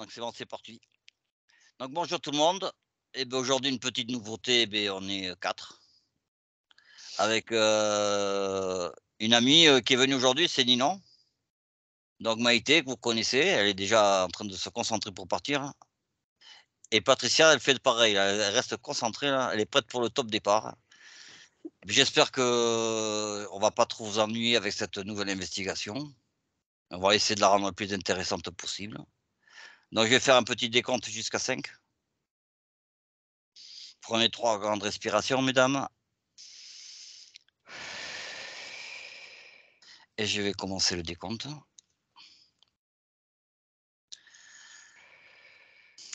Donc c'est bon, c'est parti. Donc bonjour tout le monde. Et ben aujourd'hui une petite nouveauté, on est 4. Avec une amie qui est venue aujourd'hui, c'est Ninon. Donc Maïté, que vous connaissez, elle est déjà en train de se concentrer pour partir. Et Patricia, elle fait pareil, elle reste concentrée, là. Elle est prête pour le top départ. J'espère que on va pas trop vous ennuyer avec cette nouvelle investigation. On va essayer de la rendre le plus intéressante possible. Donc je vais faire un petit décompte jusqu'à 5. Prenez 3 grandes respirations, mesdames. Et je vais commencer le décompte.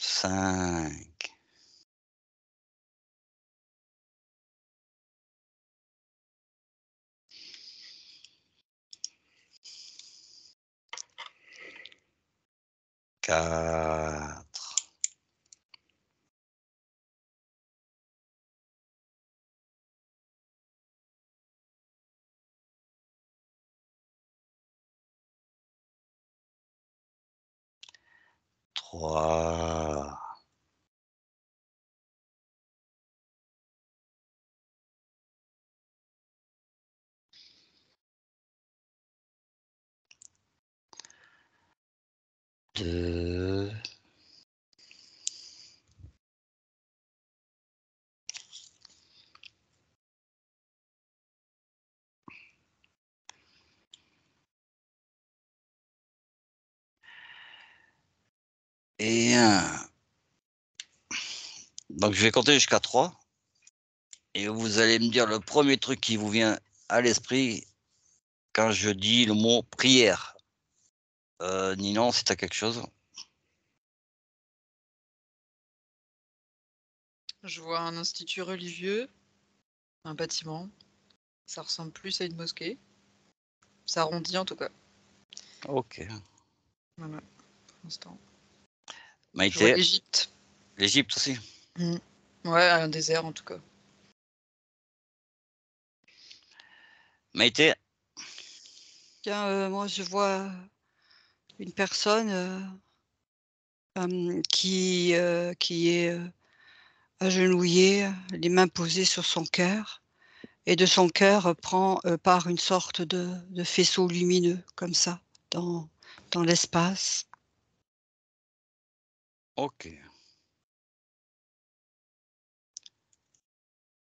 5. 4. 3. 2. 1. Donc je vais compter jusqu'à 3. Et vous allez me dire le premier truc qui vous vient à l'esprit quand je dis le mot prière. Ninon, si tu as quelque chose. Je vois un institut religieux, un bâtiment. Ça ressemble plus à une mosquée. Ça arrondit en tout cas. Ok. Voilà, pour l'instant. Je vois Maïté, l'Égypte. l'Égypte aussi. Ouais, un désert en tout cas. Maïté, Tiens, moi je vois une personne qui est agenouillée, les mains posées sur son cœur, et de son cœur part une sorte de faisceau lumineux comme ça dans l'espace. ok.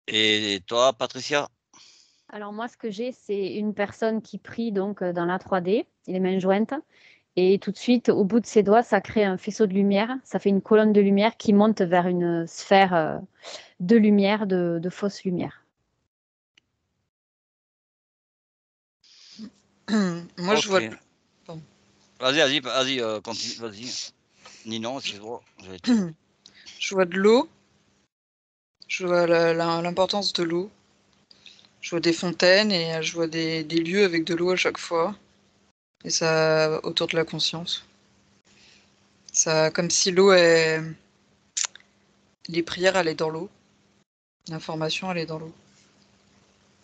Et toi, Patricia? Alors moi, ce que j'ai, c'est une personne qui prie donc dans la 3D, les mains jointes, et tout de suite, au bout de ses doigts, ça crée un faisceau de lumière, ça fait une colonne de lumière qui monte vers une sphère de lumière, de fausse lumière. Moi, je vois. Vas-y, continue, vas-y. Ninon, excuse-moi. Je vois de l'eau. Je vois l'importance de l'eau. Je vois des fontaines et je vois des lieux avec de l'eau à chaque fois. Et ça, autour de la conscience. Ça, comme si l'eau est. Les prières allaient dans l'eau. L'information allait dans l'eau.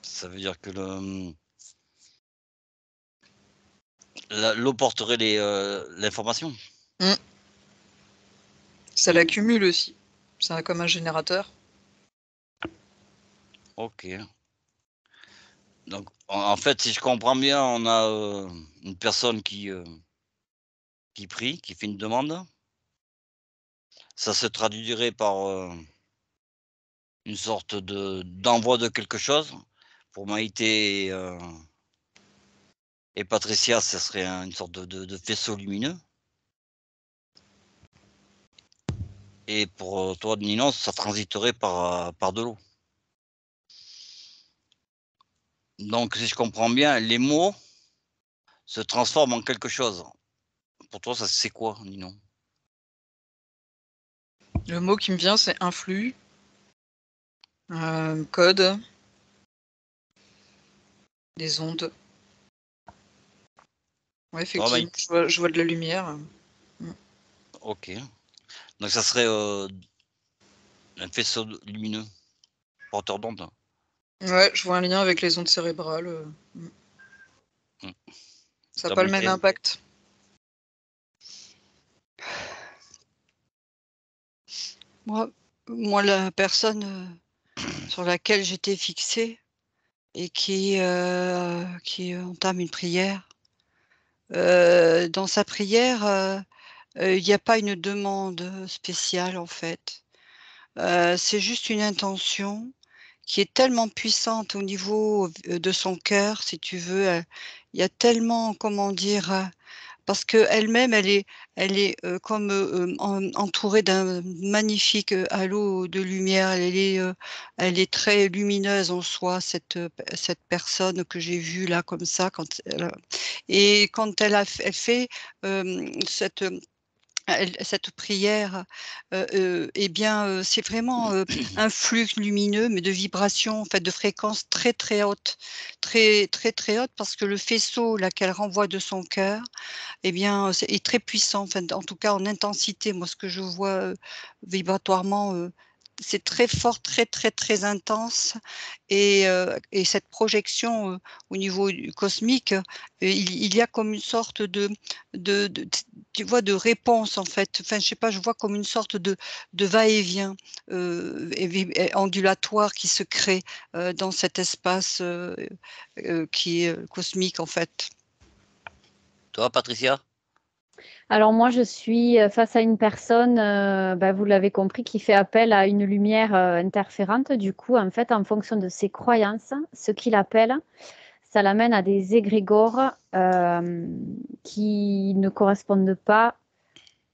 Ça veut dire que l'eau porterait l'information. Ça l'accumule aussi. C'est comme un générateur. Ok. Donc, en fait, si je comprends bien, on a une personne qui prie, qui fait une demande. Ça se traduirait par une sorte d'envoi de quelque chose. Pour Maïté et Patricia, ça serait une sorte de faisceau lumineux. Et pour toi, Ninon, ça transiterait par de l'eau. Donc, si je comprends bien, les mots se transforment en quelque chose. Pour toi, ça c'est quoi, Ninon? Le mot qui me vient, c'est influx. Code. Des ondes. Ouais, effectivement, je vois de la lumière. Ok. Donc, ça serait un faisceau lumineux, porteur d'onde. Ouais, je vois un lien avec les ondes cérébrales. Ça n'a pas le même impact. Moi, la personne sur laquelle j'étais fixée et qui entame une prière, dans sa prière, il n'y a pas une demande spéciale en fait. C'est juste une intention qui est tellement puissante au niveau de son cœur, si tu veux. Il y a tellement, comment dire, parce qu'elle-même, elle est comme entourée d'un magnifique halo de lumière. Elle est très lumineuse en soi, cette personne que j'ai vue là, comme ça. Et quand elle fait cette cette prière, eh bien, c'est vraiment, un flux lumineux, mais de vibrations, en fait, de fréquences très, très hautes, très, très, très hautes, parce que le faisceau là qu'elle renvoie de son cœur, eh bien, c'est est très puissant, enfin, en tout cas en intensité. Moi, ce que je vois, vibratoirement, c'est très fort, très, très, très intense et cette projection, au niveau du cosmique, il y a comme une sorte de tu vois, de réponse, en fait. Enfin, je sais pas, je vois comme une sorte de va-et-vient, et ondulatoire qui se crée, dans cet espace, qui est, cosmique, en fait. Toi, Patricia? Alors moi, je suis face à une personne, vous l'avez compris, qui fait appel à une lumière interférente. Du coup, en fait, en fonction de ses croyances, ce qu'il appelle, ça l'amène à des égrégores qui ne correspondent pas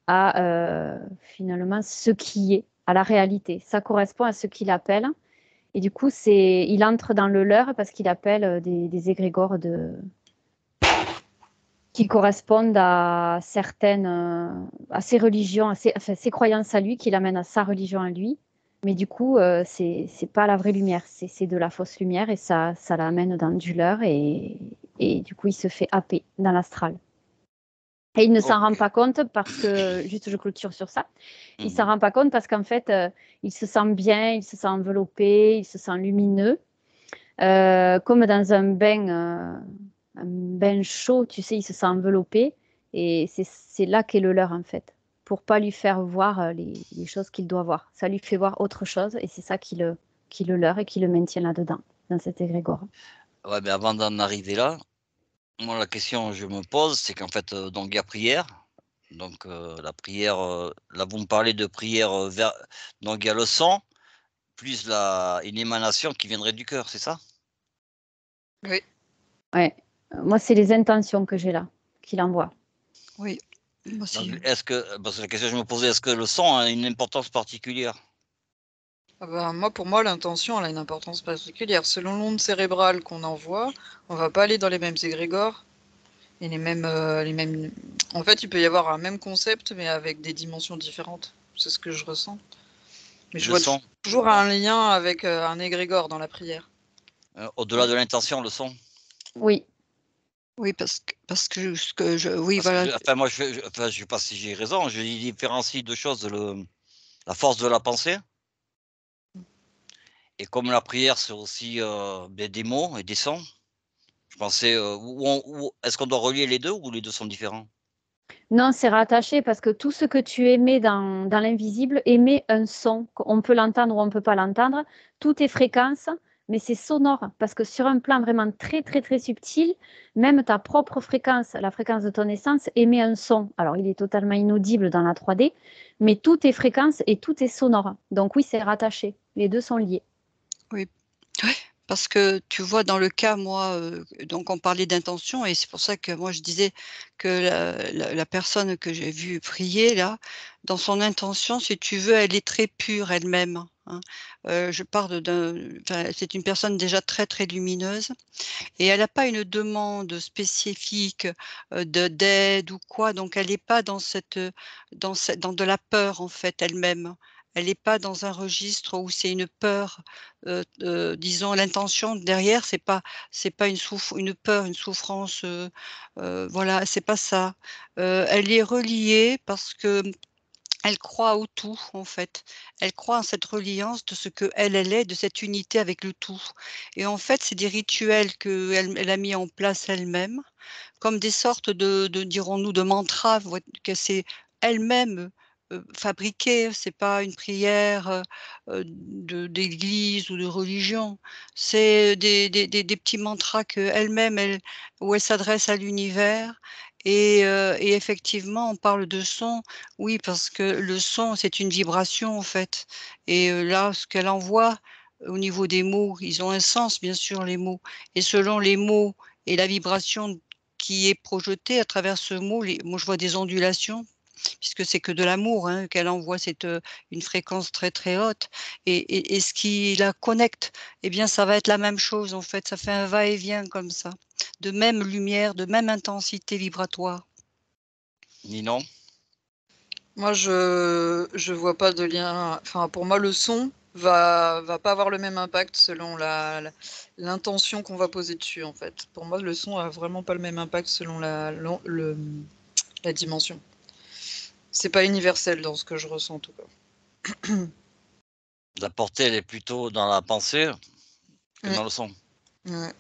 à finalement ce qui est, à la réalité. Ça correspond à ce qu'il appelle. Et du coup, il entre dans le leur parce qu'il appelle des égrégores qui correspondent à certaines, à ses religions, enfin, ses croyances à lui, qui l'amènent à sa religion à lui. Mais du coup, c'est pas la vraie lumière, c'est de la fausse lumière et ça l'amène dans du leurre et du coup, il se fait happer dans l'astral. Et il ne s'en rend pas compte parce que, juste je clôture sur ça, il s'en rend pas compte parce qu'en fait, il se sent bien, il se sent enveloppé, il se sent lumineux, comme dans un bain chaud, tu sais, il se sent enveloppé et c'est là qu'est le leurre en fait, pour pas lui faire voir les choses qu'il doit voir. Ça lui fait voir autre chose et c'est ça qui le leurre et qui le maintient là-dedans, dans cet égrégore. Ouais, mais avant d'en arriver là, moi, la question que je me pose, c'est qu'en fait, donc il y a prière. Donc, la prière, là, vous me parlez de prière donc il y a le son, plus une émanation qui viendrait du cœur, c'est ça? Oui. Ouais. Moi, c'est les intentions que j'ai là, qu'il envoie. Oui, moi aussi. Donc, parce que la question que je me posais, est-ce que le son a une importance particulière? Ah bah, pour moi, l'intention, elle a une importance particulière. Selon l'onde cérébrale qu'on envoie, on va pas aller dans les mêmes égrégores et les mêmes. En fait, il peut y avoir un même concept, mais avec des dimensions différentes. C'est ce que je ressens. Mais je Le vois son, toujours un lien avec un égrégore dans la prière. au-delà de l'intention, le son? Oui. Oui, oui, Parce que voilà. enfin, moi, enfin, je sais pas si j'ai raison, je différencie 2 choses, la force de la pensée et comme la prière, c'est aussi, des mots et des sons. Je pensais, ou est-ce qu'on doit relier les 2 ou les 2 sont différents? Non, c'est rattaché parce que tout ce que tu émets dans l'invisible émet un son. On peut l'entendre ou on ne peut pas l'entendre. Tout est fréquence, mais c'est sonore parce que sur un plan vraiment très, très, très subtil, même ta propre fréquence, la fréquence de ton essence, émet un son. Alors, il est totalement inaudible dans la 3D, mais tout est fréquence et tout est sonore. Donc oui, c'est rattaché. Les deux sont liés. Oui. Ouais, parce que tu vois, dans le cas, moi, donc on parlait d'intention et c'est pour ça que moi je disais que la personne que j'ai vue prier là, dans son intention, si tu veux, elle est très pure elle-même, hein. Je parle enfin, c'est une personne déjà très, très lumineuse et elle a pas une demande spécifique, d'aide ou quoi, donc elle est pas dans dans de la peur, en fait, elle-même. Elle est pas dans un registre où c'est une peur, disons l'intention derrière, c'est pas une peur, une souffrance, voilà, c'est pas ça. Elle est reliée parce que elle croit au tout, en fait. Elle croit en cette reliance de ce qu'elle est, de cette unité avec le tout et en fait, c'est des rituels qu'elle a mis en place elle-même, comme des sortes de dirons-nous, de mantras, voi que c'est elle-même, fabriquée, c'est pas une prière d'église ou de religion. C'est des petits mantras qu'elle-même, où elle s'adresse à l'univers. Et effectivement, on parle de son, oui, parce que le son, c'est une vibration en fait. Et là, ce qu'elle envoie au niveau des mots, ils ont un sens, bien sûr, les mots. Et selon les mots et la vibration qui est projetée à travers ce mot, moi je vois des ondulations, puisque c'est que de l'amour qu'elle envoie, c'est une fréquence très très haute. Et ce qui la connecte, eh bien, ça va être la même chose en fait. Ça fait un va-et-vient comme ça, de même lumière, de même intensité vibratoire. Ninon? Moi, je vois pas de lien. Enfin, pour moi, le son va pas avoir le même impact selon l'intention qu'on va poser dessus, en fait. Pour moi, le son a vraiment pas le même impact selon la dimension. C'est pas universel dans ce que je ressens, en tout cas. La portée, elle est plutôt dans la pensée que Mm. dans le son. Ouais.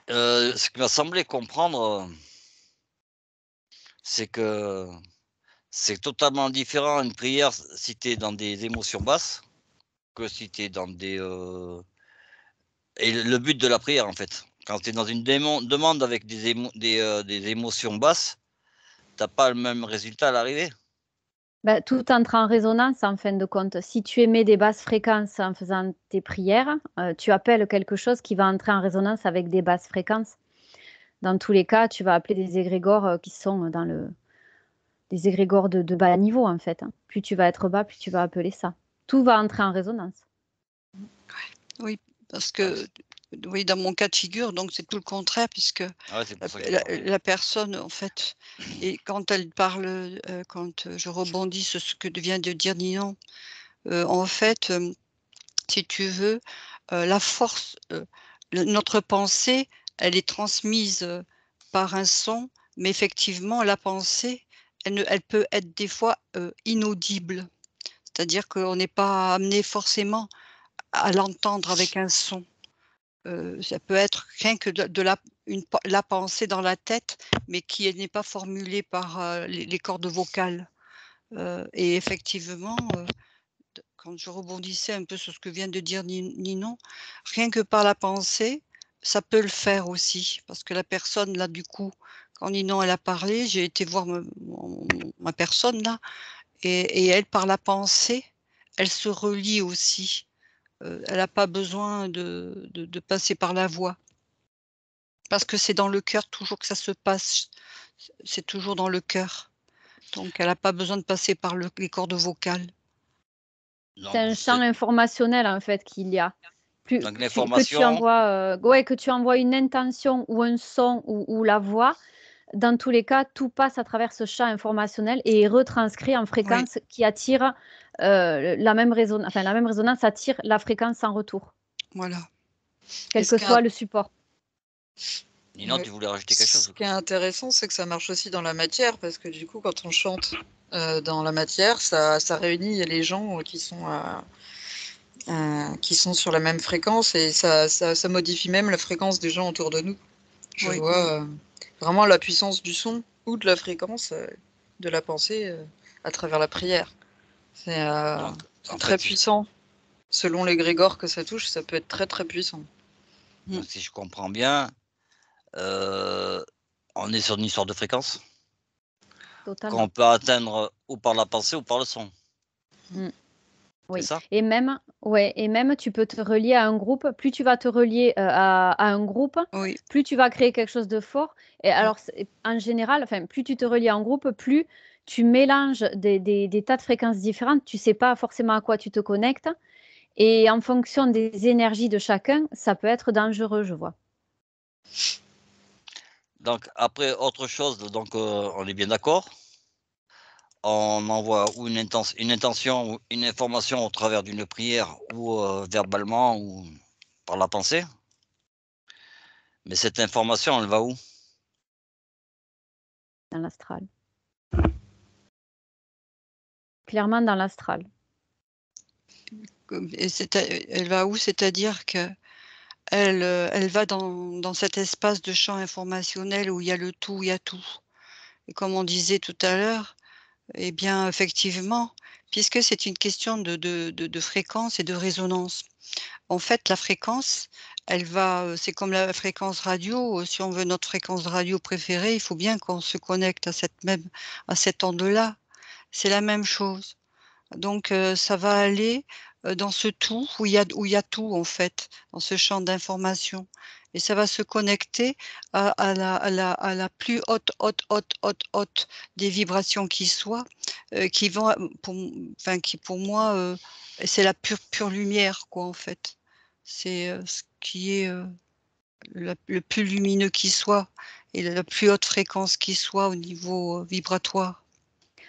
Ce qui m'a semblé comprendre, c'est que c'est totalement différent une prière si tu es dans des émotions basses que si tu es dans des. Et le but de la prière, en fait. Quand tu es dans une demande avec des émotions basses, tu pas le même résultat à l'arrivée. Bah, tout entre en résonance en fin de compte. Si tu émets des basses fréquences en faisant tes prières, tu appelles quelque chose qui va entrer en résonance avec des basses fréquences. Dans tous les cas, tu vas appeler des égrégores qui sont des égrégores de bas niveau en fait. Plus tu vas être bas, plus tu vas appeler ça. Tout va entrer en résonance. Oui, parce que oui, dans mon cas de figure, donc c'est tout le contraire, puisque Ah ouais, c'est pour ça que je parle. la personne, en fait, et quand elle parle, quand je rebondis sur ce que vient de dire Ninon, en fait, si tu veux, la force, notre pensée, elle est transmise par un son, mais effectivement, la pensée, elle peut être des fois inaudible. C'est-à-dire qu'on n'est pas amené forcément à l'entendre avec un son. Ça peut être rien que la pensée dans la tête, mais qui n'est pas formulée par les cordes vocales. Et effectivement, quand je rebondissais un peu sur ce que vient de dire Ninon, rien que par la pensée, ça peut le faire aussi. Parce que la personne, là, du coup, quand Ninon elle a parlé, j'ai été voir ma personne, là, et elle, par la pensée, elle se relie aussi. Elle n'a pas besoin de passer par la voix. Parce que c'est dans le cœur toujours que ça se passe. C'est toujours dans le cœur. Donc elle n'a pas besoin de passer par les cordes vocales. Donc, C'est un champ informationnel en fait qu'il y a. donc Que tu l'information, envoies, ouais, que tu envoies une intention ou un son ou la voix, dans tous les cas, tout passe à travers ce champ informationnel et est retranscrit en Oui, fréquence qui attire la même résonance. Enfin, la même résonance attire la fréquence en retour, voilà. quel Et ce que qui est soit le support. Ninon, Ouais. tu voulais rajouter quelque chose? Ce qui est intéressant, c'est que ça marche aussi dans la matière, parce que du coup, quand on chante dans la matière, ça réunit les gens qui sont sur la même fréquence et ça modifie même la fréquence des gens autour de nous. Je Oui, vois vraiment la puissance du son ou de la fréquence de la pensée à travers la prière. C'est Donc, en très fait, puissant. Selon les grégores que ça touche, ça peut être très très puissant. donc, si je comprends bien, on est sur une histoire de fréquence Totalement. qu'on peut atteindre ou par la pensée ou par le son. Mm. C'est Oui. ça? Et même, ouais, et même tu peux te relier à un groupe. Plus tu vas te relier à un groupe, oui, plus tu vas créer quelque chose de fort. Et Mm. alors, en général, enfin, plus tu te relies à un groupe, plus tu mélanges des tas de fréquences différentes. Tu sais pas forcément à quoi tu te connectes. Et en fonction des énergies de chacun, ça peut être dangereux, je vois. Donc après autre chose, donc on est bien d'accord? On envoie ou une intention ou une information au travers d'une prière ou verbalement ou par la pensée. Mais cette information, elle va où? Dans l'astral. Clairement dans l'astral. Et elle va où? C'est-à-dire que elle va dans cet espace de champ informationnel où il y a le tout, il y a tout. Et comme on disait tout à l'heure, Eh bien, effectivement, puisque c'est une question de fréquence et de résonance. En fait, la fréquence, elle va, c'est comme la fréquence radio, si on veut notre fréquence radio préférée, il faut bien qu'on se connecte à cette onde-là. C'est la même chose. Donc ça va aller, dans ce tout où il y a tout en fait, dans ce champ d'information et ça va se connecter à la plus haute des vibrations qui soient, qui vont, pour enfin qui pour moi, c'est la pure lumière quoi en fait. C'est, ce qui est, le plus lumineux qui soit et la plus haute fréquence qui soit au niveau, vibratoire.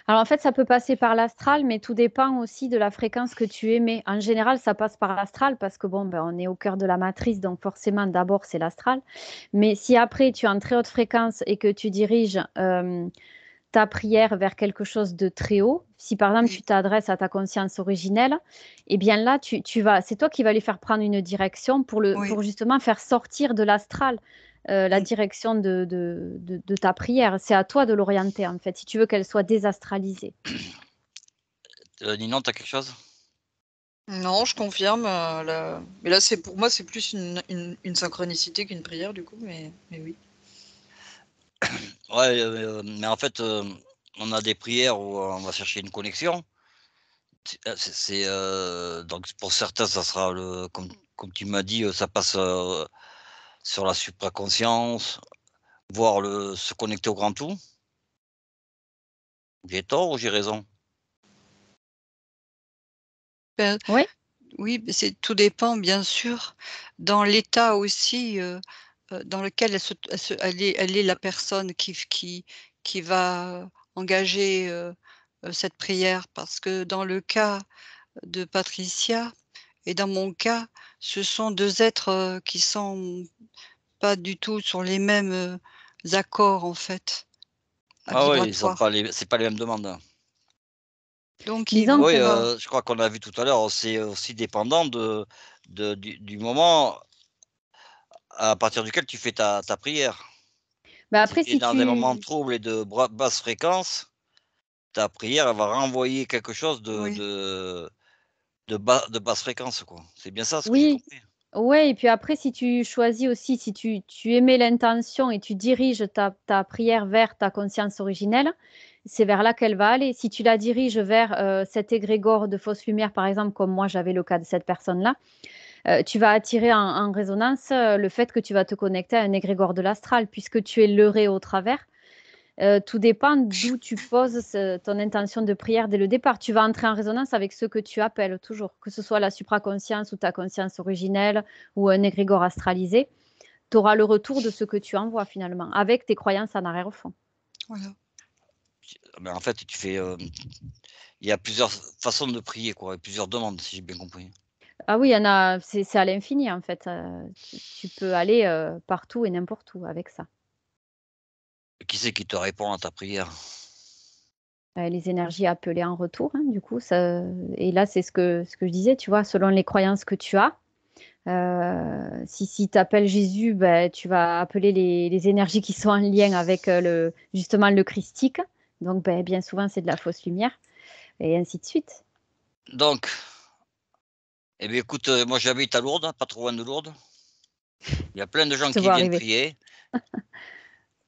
Alors en fait, ça peut passer par l'astral, mais tout dépend aussi de la fréquence que tu émets. En général, ça passe par l'astral parce que bon, ben, on est au cœur de la matrice, donc forcément, d'abord, c'est l'astral. Mais si après, tu es en très haute fréquence et que tu diriges ta prière vers quelque chose de très haut, si par exemple, Mmh. tu t'adresses à ta conscience originelle, eh bien là, c'est toi qui vas lui faire prendre une direction Oui. pour justement faire sortir de l'astral la Mmh. direction de ta prière. C'est à toi de l'orienter, en fait, si tu veux qu'elle soit désastralisée. Ninon, tu as quelque chose? Non, je confirme, mais là, c'est pour moi, c'est plus une synchronicité qu'une prière du coup, mais oui. Ouais, mais en fait, on a des prières où on va chercher une connexion. Donc pour certains, ça sera comme tu m'as dit, ça passe, sur la supraconscience, voire se connecter au grand tout. J'ai tort ou j'ai raison? Ben, Oui, oui, mais c'est tout dépend bien sûr dans l'état aussi, dans lequel elle est la personne qui va engager, cette prière. Parce que dans le cas de Patricia et dans mon cas, ce sont 2 êtres, qui sont pas du tout sur les mêmes, accords en fait, Ah oui, ils ont pas vibratoires. c'est pas les mêmes demandes, hein. Donc ils disons vont Oui, que je crois qu'on a vu tout à l'heure, c'est aussi dépendant du moment à partir duquel tu fais ta prière. bah, Si après, tu es si dans un moment tu trouble et de basse fréquence, ta prière, elle va renvoyer quelque chose oui, de basse fréquence, quoi. C'est bien ça ce que j'ai oui, compris? ouais, et puis après, si tu choisis aussi, si tu émets l'intention et tu diriges ta prière vers ta conscience originelle, c'est vers là qu'elle va aller. Si tu la diriges vers cet égrégore de fausse lumière, par exemple, comme moi j'avais le cas de cette personne-là, tu vas attirer en résonance le fait que tu vas te connecter à un égrégore de l'astral, puisque tu es leurré au travers. Tout dépend d'où tu poses ton intention de prière dès le départ. Tu vas entrer en résonance avec ce que tu appelles toujours, que ce soit la supraconscience ou ta conscience originelle ou un égrégore astralisé. Tu auras le retour de ce que tu envoies finalement, avec tes croyances en arrière-fond. voilà. Mais en fait, il y a plusieurs façons de prier, quoi, et plusieurs demandes, si j'ai bien compris. Ah oui, il y en a, c'est à l'infini en fait. Tu peux aller partout et n'importe où avec ça. Qui c'est qui te répond à ta prière? Les énergies appelées en retour, hein, du coup, ça, et là, c'est ce que je disais, tu vois, selon les croyances que tu as. Si tu appelles Jésus, ben, tu vas appeler les énergies qui sont en lien avec justement le christique. Donc, ben, bien souvent, c'est de la fausse lumière, et ainsi de suite. Donc, eh bien, écoute, moi j'habite à Lourdes, pas trop loin de Lourdes. Il y a plein de Je gens te qui vois viennent arriver. prier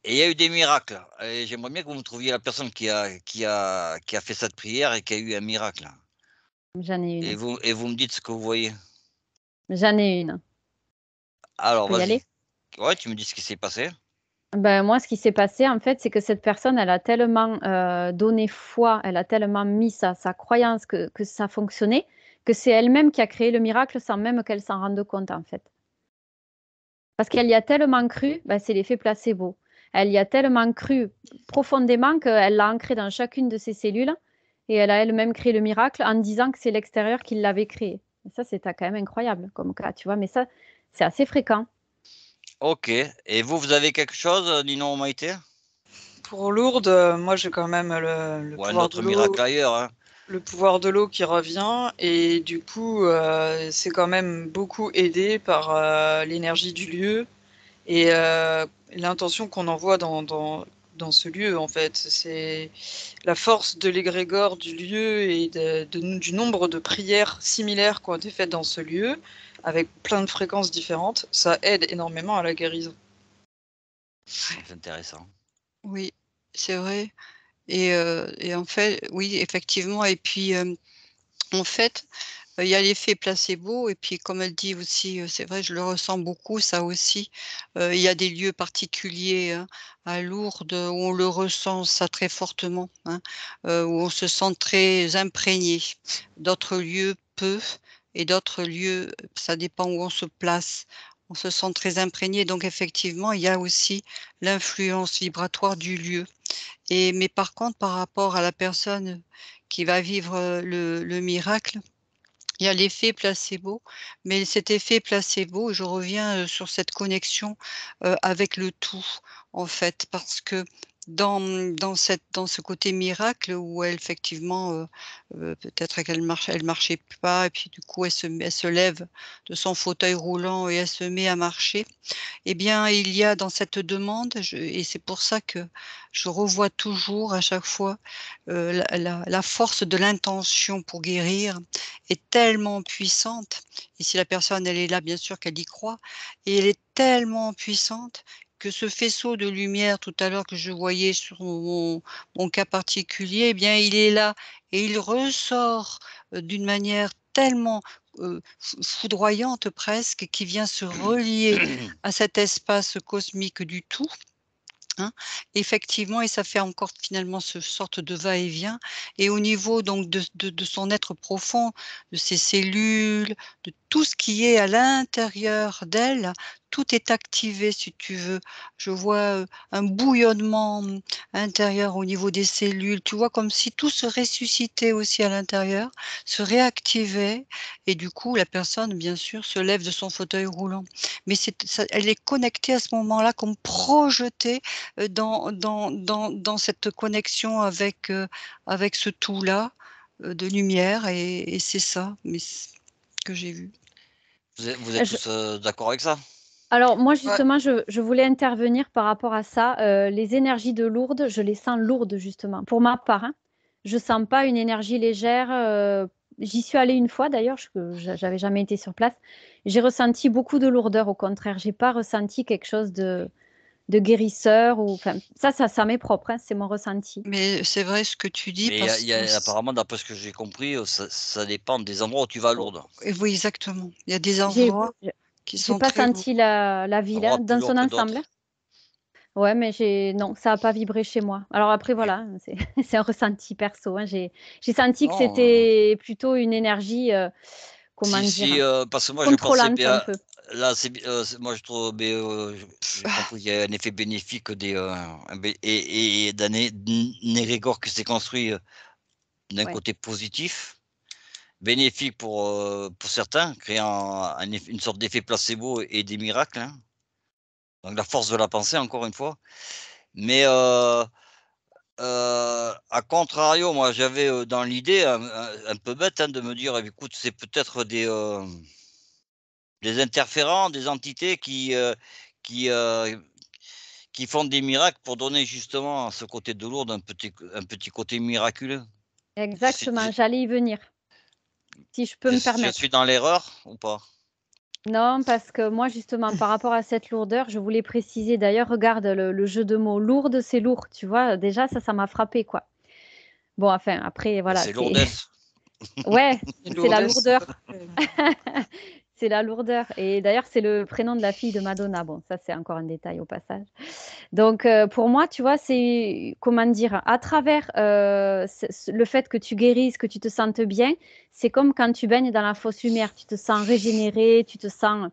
et il y a eu des miracles et j'aimerais bien que vous me trouviez la personne qui a fait cette prière et qui a eu un miracle J'en ai et une. vous me dites ce que vous voyez. J'en ai une. Je Alors peux y vas-y. aller? Ouais, tu me dis ce qui s'est passé. Ben, moi, ce qui s'est passé, en fait, c'est que cette personne, elle a tellement donné foi, elle a tellement mis sa croyance que ça fonctionnait, que c'est elle-même qui a créé le miracle sans même qu'elle s'en rende compte, en fait. Parce qu'elle y a tellement cru, ben, c'est l'effet placebo. Elle y a tellement cru profondément qu'elle l'a ancré dans chacune de ses cellules et elle a elle-même créé le miracle en disant que c'est l'extérieur qui l'avait créé. Et ça, c'est quand même incroyable comme cas, tu vois, mais ça, c'est assez fréquent. OK et vous avez quelque chose, Ninon ou Maïté? Pour Lourdes, moi, j'ai quand même le Ou un pouvoir de autre miracle l'eau ailleurs, hein? qui revient et du coup, c'est quand même beaucoup aidé par, l'énergie du lieu et l'intention qu'on envoie dans ce lieu, en fait. C'est la force de l'égrégore du lieu et du nombre de prières similaires qui ont été faites dans ce lieu, avec plein de fréquences différentes, ça aide énormément à la guérison. C'est intéressant. Oui, c'est vrai. Et en fait, oui, effectivement. Et puis, en fait, il y a l'effet placebo et puis comme elle dit aussi, c'est vrai, je le ressens beaucoup ça aussi. Il y a des lieux particuliers, hein, à Lourdes, où on le ressent ça très fortement, hein, où on se sent très imprégné. D'autres lieux peu et d'autres lieux, ça dépend où on se place. On se sent très imprégné donc effectivement, il y a aussi l'influence vibratoire du lieu. Mais par contre, par rapport à la personne qui va vivre, le miracle, il y a l'effet placebo, mais cet effet placebo, je reviens, sur cette connexion, avec le tout, en fait. Parce que dans ce côté miracle où elle effectivement, peut-être elle marchait pas et puis du coup elle se lève de son fauteuil roulant et elle se met à marcher. Eh bien, il y a dans cette demande, et c'est pour ça que je revois toujours à chaque fois, la force de l'intention pour guérir est tellement puissante et si la personne, elle est là, bien sûr qu'elle y croit et elle est tellement puissante que ce faisceau de lumière tout à l'heure que je voyais sur mon cas particulier, eh bien, il est là et il ressort, d'une manière tellement, foudroyante presque, qui vient se relier à cet espace cosmique du tout, hein. Effectivement et ça fait encore finalement ce sorte de va-et-vient et au niveau donc de son être profond, de ses cellules, de tout ce qui est à l'intérieur d'elle, tout est activé si tu veux. Je vois, un bouillonnement, intérieur au niveau des cellules, tu vois? Comme si tout se ressuscitait aussi à l'intérieur, se réactivait et du coup la personne bien sûr se lève de son fauteuil roulant. Mais c'est ça elle est connectée à ce moment-là comme projetée dans cette connexion avec ce tout-là, de lumière et c'est ça, mais c que j'ai vu. Vous êtes Je tous, d'accord avec ça? Alors moi Ouais. justement, je voulais intervenir par rapport à ça. Les énergies de Lourdes, je les sens lourdes justement. Pour ma part, hein. Je sens pas une énergie légère. J'y suis allée une fois d'ailleurs, j'avais jamais été sur place. J'ai ressenti beaucoup de lourdeur au contraire. J'ai pas ressenti quelque chose de guérisseur ou enfin ça m'est propre, hein, c'est mon ressenti. Mais c'est vrai ce que tu dis Mais il y a parce il y que a apparemment, d'après ce que j'ai compris, ça dépend des endroits où tu vas à oh, Lourdes. oui exactement. Il y a des J'ai endroits j'ai qui j'ai sont pas très lourds. senti la Des ville, endroits hein, plus dans lourds son que ensemble, hein. d'autres. Ouais, mais non, ça a pas vibré chez moi. Alors après OK. voilà, hein, c'est c'est un ressenti perso, hein. J'ai senti que Non, c'était plutôt une énergie, comment si, dire? parce que moi je pensais Contrôlante un bien peu. là c'est moi je trouve j'ai compris qu'il y a un effet bénéfique un bé et d'un égrégore qui s'est construit, d'un Ouais, côté positif, bénéfique pour certains, créant une sorte d'effet placebo et des miracles, hein. Donc la force de la pensée encore une fois. Mais, à contrario, moi j'avais, dans l'idée un peu bête, hein, de me dire: «Eh écoute, c'est peut-être des interférents, des entités qui, heu, qui font des miracles pour donner justement à ce côté de Lourdes un petit côté miraculeux». exactement, j'allais y venir, si je peux me Je suis permettre. dans l'erreur ou pas? Non, parce que moi justement par rapport à cette lourdeur, je voulais préciser d'ailleurs, regarde le jeu de mots, lourde, c'est lourd, tu vois? Déjà ça m'a frappé quoi. Bon enfin après Bah, voilà, c'est c'est Lourdes. ouais, Les c'est la lourdesses, lourdeur. après. C'est la lourdeur et d'ailleurs, c'est le prénom de la fille de Madonna. Bon, ça, c'est encore un détail au passage. Donc pour moi, tu vois, c'est comment dire? À travers, le fait que tu guérisses, que tu te sentes bien, c'est comme quand tu baignes dans la fosse lumière. Tu te sens régénéré, tu te sens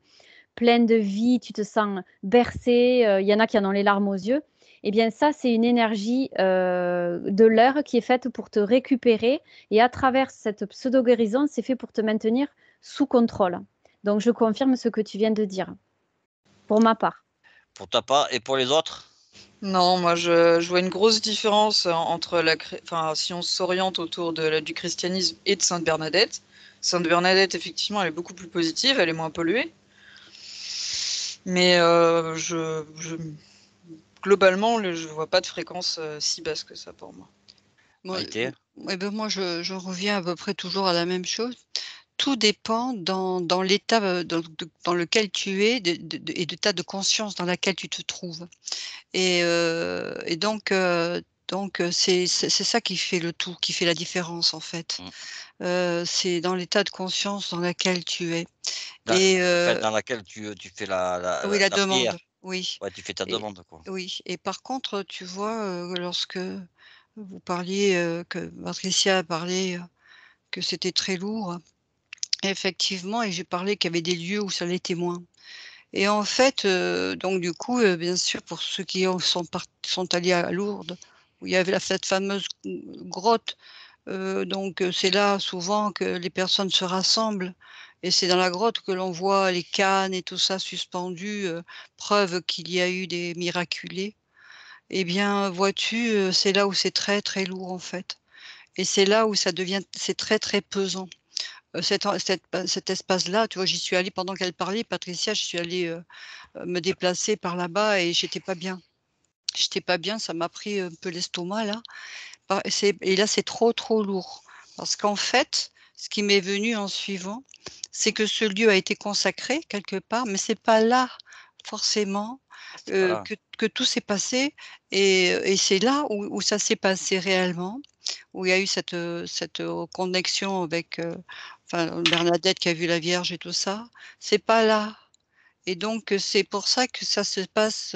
plein de vie, tu te sens bercé, il y en a qui en ont les larmes aux yeux. Eh bien ça, c'est une énergie, de l'heure qui est faite pour te récupérer et à travers cette pseudo-guérison, c'est fait pour te maintenir sous contrôle. Donc je confirme ce que tu viens de dire, pour ma part. Pour ta part et pour les autres? Non, moi je vois une grosse différence entre enfin, si on s'oriente autour du christianisme et de Sainte Bernadette. Sainte Bernadette, effectivement, elle est beaucoup plus positive, elle est moins polluée. Mais globalement, je vois pas de fréquence si basse que ça pour moi. Moi, Maïté? moi je reviens à peu près toujours à la même chose. Tout dépend dans l'état, dans lequel tu es et de l'état de conscience dans laquelle tu te trouves et donc c'est ça qui fait le tout, qui fait la différence, en fait. Mmh. C'est dans l'état de conscience dans laquelle tu es Dans et enfin, dans laquelle tu fais oui, la la prière. demande, oui Ouais, tu fais ta et demande, quoi. oui et par contre, tu vois, lorsque vous parliez, que Patricia a parlé, que c'était très lourd, effectivement et j'ai parlé qu'il y avait des lieux où ça l'était moins et en fait, donc du coup, bien sûr, pour ceux qui sont allés à Lourdes, où il y avait cette fameuse grotte, donc c'est là souvent que les personnes se rassemblent et c'est dans la grotte que l'on voit les cannes et tout ça suspendues, preuve qu'il y a eu des miraculés. Eh bien, vois-tu, c'est là où c'est très, très lourd, en fait et c'est là où c'est très, très pesant. Cet espace-là, tu vois, j'y suis allée pendant qu'elle parlait, Patricia, je suis allée, me déplacer par là-bas et j'étais pas bien. J'étais pas bien, ça m'a pris un peu l'estomac là. Et là, c'est trop, trop lourd. Parce qu'en fait, ce qui m'est venu en suivant, c'est que ce lieu a été consacré quelque part, mais c'est pas là forcément, C'est pas là. que tout s'est passé et c'est là où ça s'est passé réellement, où il y a eu cette connexion avec, enfin Bernadette qui a vu la Vierge et tout ça. C'est pas là. Et donc, c'est pour ça que ça se passe,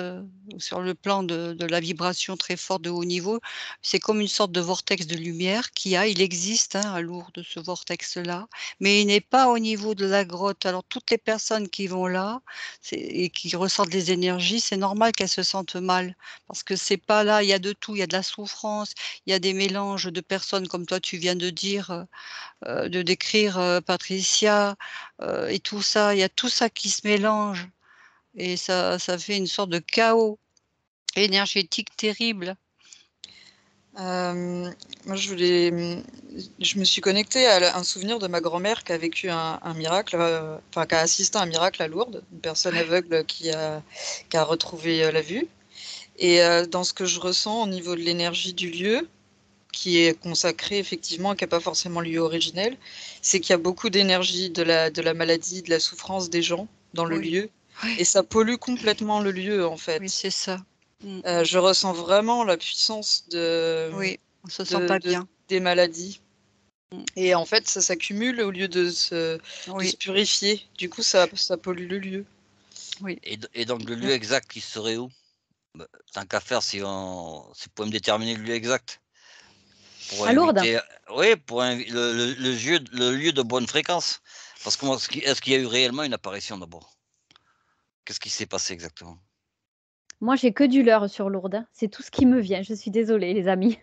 sur le plan de la vibration très forte de haut niveau. C'est comme une sorte de vortex de lumière il existe, hein, à Lourdes, ce vortex-là, mais il n'est pas au niveau de la grotte. Alors toutes les personnes qui vont là, et qui ressentent les énergies, c'est normal qu'elles se sentent mal parce que c'est pas là, il y a de tout, il y a de la souffrance, il y a des mélanges de personnes comme toi tu viens de dire, de décrire, Patricia, et tout ça. Il y a tout ça qui se mélange et ça fait une sorte de chaos énergétique terrible. Moi, je me suis connectée à un souvenir de ma grand-mère qui a vécu un miracle, enfin, qui a assisté à un miracle à Lourdes, une personne aveugle qui a retrouvé la vue. Et dans ce que je ressens au niveau de l'énergie du lieu, qui est consacré effectivement, qui n'a pas forcément lieu originel, c'est qu'il y a beaucoup d'énergie de la maladie, de la souffrance des gens dans le Oui, lieu. oui, Et ça pollue complètement le lieu, en oui, fait. c'est ça. Mmh. Je ressens vraiment la puissance Oui, on se sent pas bien. des maladies. Mmh. Et en fait, ça s'accumule au lieu de Oui, se purifier. Du coup, ça pollue le lieu. oui. Et donc le lieu exact, il serait où? Bah, tant qu'à faire, si vous pouvez me déterminer le lieu exact pour À Lourdes? inviter, oui, pour le lieu de bonne fréquence. Parce que moi, est-ce qu'il y a eu réellement une apparition d'abord? Qu'est-ce qui s'est passé exactement? Moi, j'ai que du leurre sur Lourdes, hein. C'est tout ce qui me vient. Je suis désolée, les amis.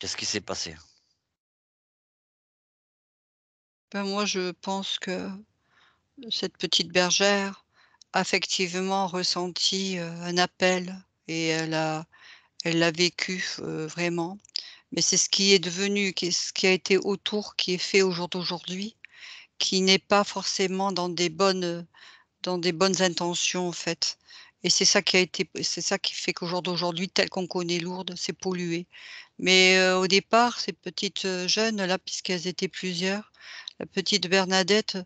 Qu'est-ce qui s'est passé? Ben, moi, je pense que cette petite bergère a effectivement ressenti, un appel et elle l'a vécu, vraiment. Mais c'est ce qui est devenu, ce qui a été autour, qui est fait au jour d'aujourd'hui, qui n'est pas forcément dans des bonnes intentions, en fait. Et c'est ça qui fait qu'au jour d'aujourd'hui, tel qu'on connaît Lourdes, c'est pollué. Mais, au départ, ces petites, jeunes-là, puisqu'elles étaient plusieurs, la petite Bernadette,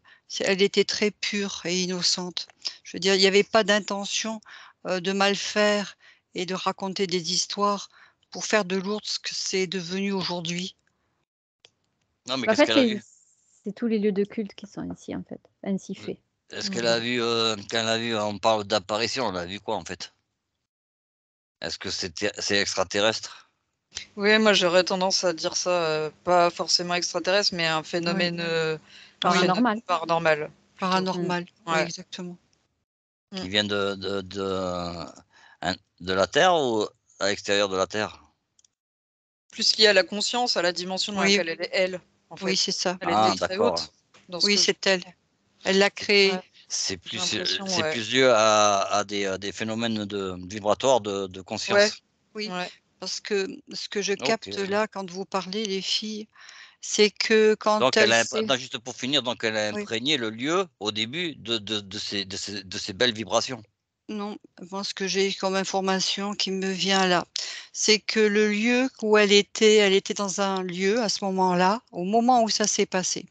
elle était très pure et innocente. Je veux dire, il y avait pas d'intention, de mal faire et de raconter des histoires pour faire de Lourdes ce que c'est devenu aujourd'hui. Non, mais Bah, en qu'est-ce fait, qu'elle a vu? c'est tous les lieux de culte qui sont ainsi, en fait, ainsi Mmh. faits. Est-ce qu'elle Mmh. a vu, quand elle a vu, on parle d'apparition, elle a vu quoi en fait? Est-ce que c'est extraterrestre? Oui, moi j'aurais tendance à dire ça, pas forcément extraterrestre, mais Oui, un oui, phénomène Paranormal. paranormal, plutôt. Mmh. paranormal, oui, Ouais. exactement. Qui Mmh. vient de la Terre ou à l'extérieur de la Terre? Plus lié à la conscience, à la dimension dans Oui, laquelle elle est, elle, en oui, fait. c'est ça. Elle était Ah très d'accord. haute dans ce Oui, que je c'est elle. Elle l'a ouais, créé. j'ai l'impression, C'est ouais. plus lié à des phénomènes vibratoires de Ouais, conscience. Oui, ouais. parce que ce que je OK. capte là, quand vous parlez, les filles, c'est que quand Donc elle elle a s'est non, juste pour finir, donc elle a oui, imprégné le lieu au début de ces belles vibrations. Non, moi, ce que j'ai comme information qui me vient là, c'est que le lieu où elle était dans un lieu à ce moment-là, au moment où ça s'est passé.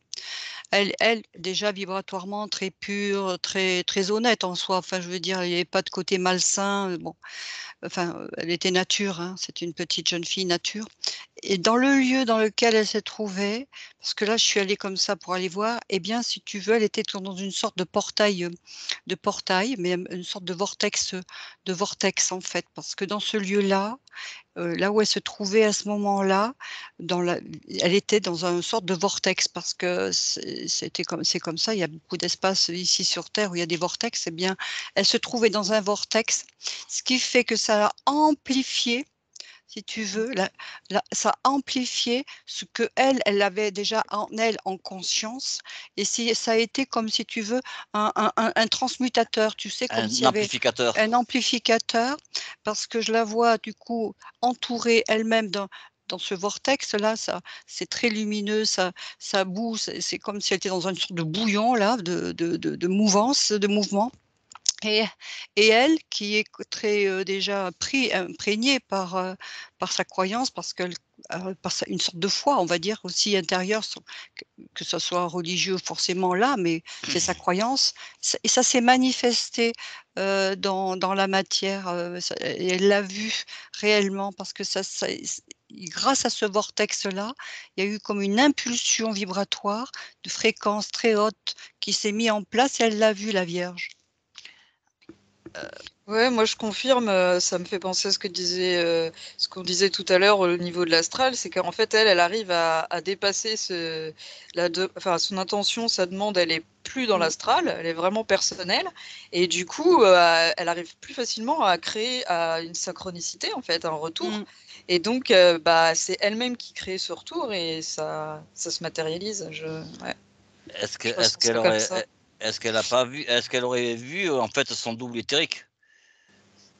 Elle, déjà vibratoirement très pure, très, très honnête en soi. Enfin, je veux dire, il n'y avait pas de côté malsain. Bon, enfin, elle était nature, hein, c'était une petite jeune fille nature. Et dans le lieu dans lequel elle se trouvait, parce que là, je suis allée comme ça pour aller voir, eh bien, si tu veux, elle était dans une sorte de portail, mais une sorte de vortex en fait, parce que dans ce lieu-là, là où elle se trouvait à ce moment-là, elle était dans une sorte de vortex parce que c'est comme ça, il y a beaucoup d'espace ici sur Terre où il y a des vortex. Eh bien, elle se trouvait dans un vortex, ce qui fait que ça a amplifié, si tu veux, ça a amplifié ce que elle avait déjà en elle en conscience, et si ça a été comme si tu veux un transmutateur, tu sais, comme s'il Un y avait amplificateur. un amplificateur, parce que je la vois du coup entourée elle-même dans ce vortex-là, ça, c'est très lumineux, ça boue, c'est comme si elle était dans une sorte de bouillon là, de mouvance, de mouvement. Et, et elle, qui est très déjà imprégnée par sa croyance, parce qu'elle une sorte de foi, on va dire aussi intérieure, que ce soit religieux forcément là, mais c'est sa croyance, et ça s'est manifesté dans la matière, et elle l'a vu réellement, parce que grâce à ce vortex-là, il y a eu comme une impulsion vibratoire de fréquence très haute qui s'est mise en place, et elle l'a vu, la Vierge. Ouais, moi je confirme, ça me fait penser à ce qu'on disait tout à l'heure au niveau de l'astral, c'est qu'en fait elle arrive à dépasser enfin, son intention, sa demande, elle est plus dans l'astral, elle est vraiment personnelle, et du coup elle arrive plus facilement à créer une synchronicité, en fait, un retour, et donc bah, c'est elle-même qui crée ce retour, et ça se matérialise. Ouais, je ressens ça comme ça. Est-ce qu'elle a pas vu, est-ce qu'elle aurait vu en fait son double éthérique?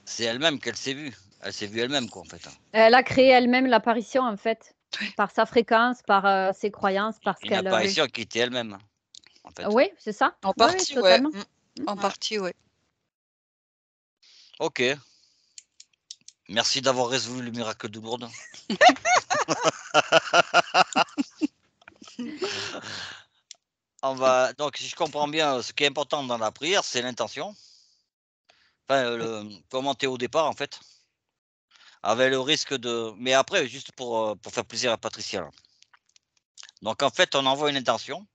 C'est elle-même qu'elle s'est vue. Elle s'est vue elle-même, quoi, en fait. Elle a créé elle-même l'apparition, en fait, par sa fréquence, par ses croyances, parce Une qu'elle. apparition qui était elle-même, en fait. Oui, c'est ça. En Oui, partie, ouais. totalement. En Ouais. partie, oui. Ok. Merci d'avoir résolu le miracle de Lourdes. Donc, si je comprends bien, ce qui est important dans la prière, c'est l'intention. Enfin, comment tu es au départ, en fait. Avec le risque de. Mais après, juste pour faire plaisir à Patricia, là. Donc, en fait, on envoie une intention.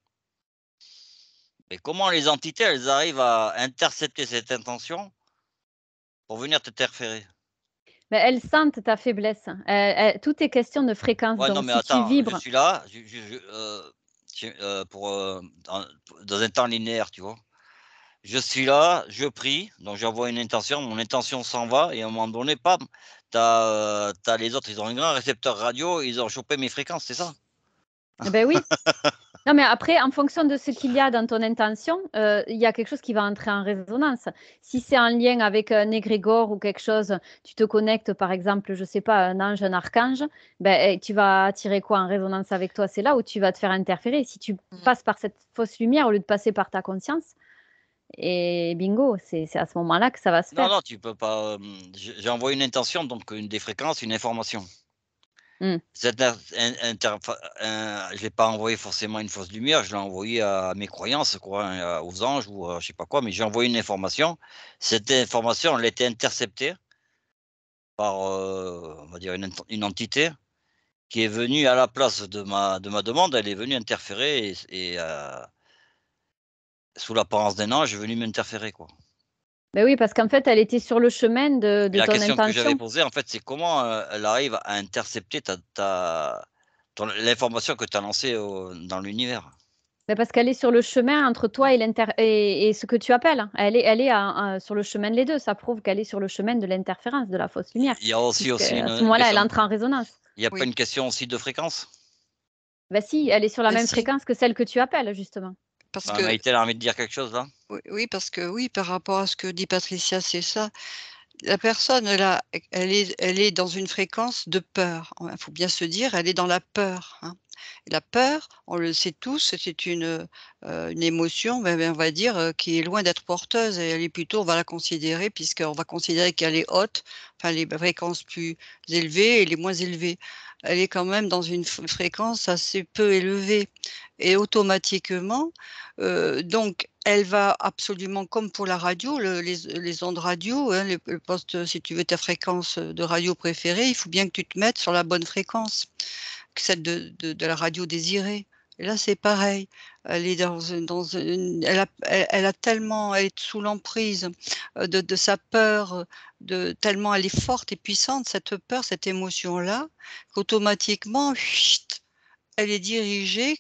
Et comment les entités, elles arrivent à intercepter cette intention pour venir t'interférer? Mais elles sentent ta faiblesse. Tout est question de fréquence. Ouais, non, Donc, mais si tu attends, je vibres. suis là, dans un temps linéaire, tu vois. Je suis là, je prie, donc j'envoie une intention, mon intention s'en va, et à un moment donné, pam, t'as les autres, ils ont un grand récepteur radio, ils ont chopé mes fréquences, c'est ça? Eh ben oui. Non, mais après, en fonction de ce qu'il y a dans ton intention, il y a quelque chose qui va entrer en résonance. Si c'est en lien avec un égrégore ou quelque chose, tu te connectes, par exemple, je sais pas, un ange, un archange, ben, tu vas attirer quoi en résonance avec toi? C'est là où tu vas te faire interférer. Si tu passes par cette fausse lumière au lieu de passer par ta conscience, et bingo, c'est à ce moment-là que ça va se Non, faire. non, tu peux pas. J'ai envoyé une intention, donc une des fréquences, une information. Mm. Cette je l'ai pas envoyé forcément une fausse lumière, je l'ai envoyé à mes croyances, quoi, hein, aux anges ou je sais pas quoi, mais j'ai envoyé une information. Cette information, elle a été interceptée par, on va dire une entité qui est venue à la place de ma demande. Elle est venue interférer sous l'apparence d'un ange, est venue m'interférer, quoi. Ben oui, parce qu'en fait, elle était sur le chemin Et de la ton question que j'avais intention. posée, en fait, c'est comment, elle arrive à intercepter l'information que tu as lancée dans l'univers? Mais parce qu'elle est sur le chemin entre toi et ce que tu appelles. Elle est sur le chemin de les deux. Ça prouve qu'elle est sur le chemin de l'interférence, de la fausse lumière. Il y a aussi Puisqu'à ce une moment-là, elle question, entre en résonance. il y a pas Oui. une question aussi de fréquence? Ben si, elle est sur la Mais même si, fréquence que celle que tu appelles, justement. parce Bah, que Maïté, elle a envie de dire quelque chose là? oui, parce que oui, par rapport à ce que dit Patricia, c'est ça. La personne là, elle est dans une fréquence de peur. Il faut bien se dire, elle est dans la peur, hein. La peur, on le sait tous, c'est une émotion, on va dire, qui est loin d'être porteuse et elle est plutôt, on va la considérer puisqu'on va considérer qu'elle est haute, enfin les fréquences plus élevées et les moins élevées. Elle est quand même dans une fréquence assez peu élevée et automatiquement, donc elle va absolument comme pour la radio, les ondes radio, hein, le poste, si tu veux ta fréquence de radio préférée, il faut bien que tu te mettes sur la bonne fréquence, celle de la radio désirée. Et là, c'est pareil. Elle est elle a tellement, elle est sous l'emprise de sa peur, tellement elle est forte et puissante, cette peur, cette émotion-là, qu'automatiquement, chut, elle est dirigée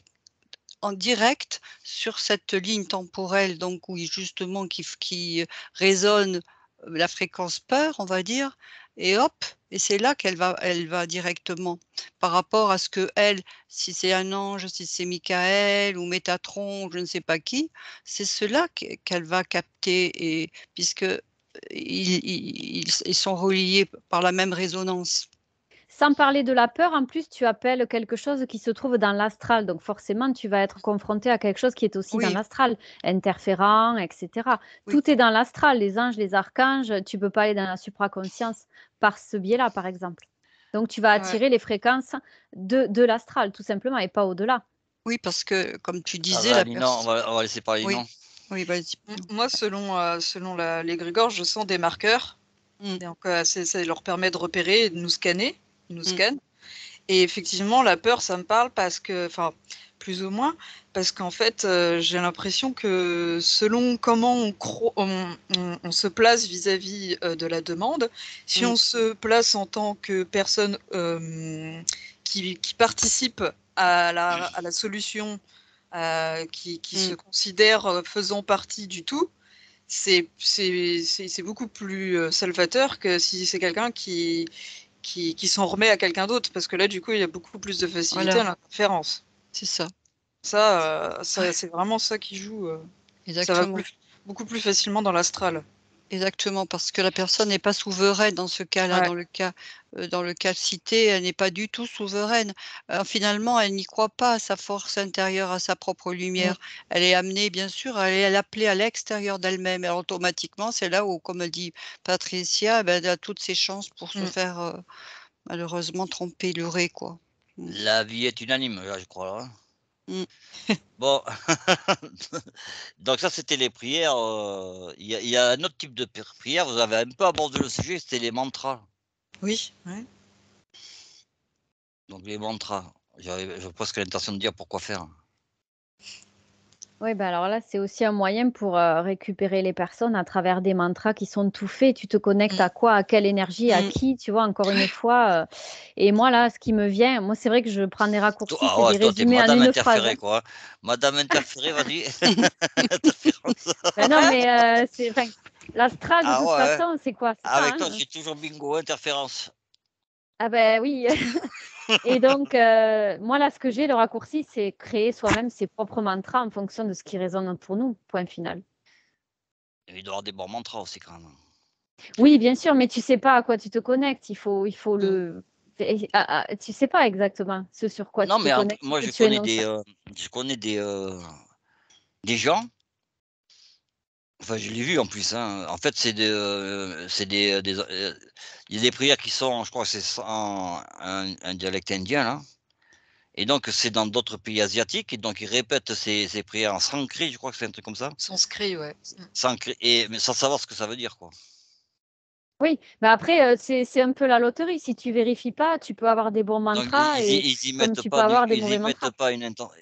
en direct sur cette ligne temporelle, donc où justement qui résonne la fréquence peur, on va dire, et hop, et c'est là elle va directement par rapport à ce que elle, si c'est un ange, si c'est Michael ou Métatron, je ne sais pas qui, c'est cela qu'elle va capter et puisque ils sont reliés par la même résonance. Sans parler de la peur, en plus, tu appelles quelque chose qui se trouve dans l'astral. Donc, forcément, tu vas être confronté à quelque chose qui est aussi dans Oui, l'astral, interférent, etc. oui, Tout est dans l'astral, les anges, les archanges. Tu ne peux pas aller dans la supraconscience par ce biais-là, par exemple. Donc, tu vas Ouais. attirer les fréquences de l'astral, tout simplement, et pas au-delà. oui, parce que comme tu Ça disais, va, la Ninon, on personne. va laisser parler Oui, Ninon. oui, vas-y. Moi, selon l'égrégore, je sens des marqueurs. Mm. Donc, ça leur permet de repérer et de nous scanner. Ils nous Mm. scannent. Et effectivement, la peur, ça me parle parce que, enfin, plus ou moins, parce qu'en fait, j'ai l'impression que selon comment on se place vis-à-vis de la demande, si Mm. on se place en tant que personne qui participe à la solution, qui se Mm. considère faisant partie du tout, c'est beaucoup plus salvateur que si c'est quelqu'un qui s'en remet à quelqu'un d'autre, parce que là, du coup, il y a beaucoup plus de facilité à Voilà, l'interférence. c'est ça. Ça, Ouais, c'est vraiment ça qui joue. Ça va exactement. beaucoup plus facilement dans l'astral. Exactement, parce que la personne n'est pas souveraine dans ce cas-là. Ouais. Dans le cas cité, elle n'est pas du tout souveraine. Finalement, elle n'y croit pas à sa force intérieure, à sa propre Mm. lumière. Elle est amenée, bien sûr, elle est appelée à l'extérieur d'elle-même. Et automatiquement, c'est là où, comme elle dit Patricia, ben, elle a toutes ses chances pour se Mm. faire malheureusement tromper, leurrer, quoi. Mm. La vie est unanime, là, je crois. Là. Mm. Bon, donc ça c'était les prières. Il y a un autre type de prière. Vous avez un peu abordé le sujet, c'était les mantras. Oui. Ouais. Donc les mantras. Je presque l'intention de dire pourquoi faire. Oui, ben alors là, c'est aussi un moyen pour récupérer les personnes à travers des mantras qui sont tout faits. Tu te connectes Mm. à quoi, à quelle énergie, à Mm. qui, tu vois, encore une fois. Et moi, là, ce qui me vient, moi, c'est vrai que je prends des raccourcis, Ah c'est ouais, des toi t'es résumés en Madame une phrase. Interférée quoi. Madame Interférée, vas-y. Interférence. Ben non, mais enfin, l'astral, de Ah toute ouais. façon, c'est quoi? C'est ça, Avec toi, hein? c'est toujours bingo, interférence. Ah ben oui. Et donc, moi, là, ce que j'ai, le raccourci, c'est créer soi-même ses propres mantras en fonction de ce qui résonne pour nous, point final. Et il doit y avoir des bons mantras aussi quand même. Oui, bien sûr, mais tu sais pas à quoi tu te connectes. Il faut Mm. le. Tu sais pas exactement ce sur quoi Non, tu te mais connectes, moi ce que tu énonces. je connais des gens. Enfin, je l'ai vu en plus, hein. En fait, il y a des prières qui sont, je crois que c'est un dialecte indien là. Et donc c'est dans d'autres pays asiatiques et donc ils répètent ces prières en sanskrit, je crois que c'est un truc comme ça? Sanskrit, ouais. Mm. Mais sans savoir ce que ça veut dire, quoi. Oui, mais après, c'est un peu la loterie. Si tu vérifies pas, tu peux avoir des bons Donc mantras et ils y comme mettent tu peux pas avoir des ils y mauvais mettent mantras. pas une intention,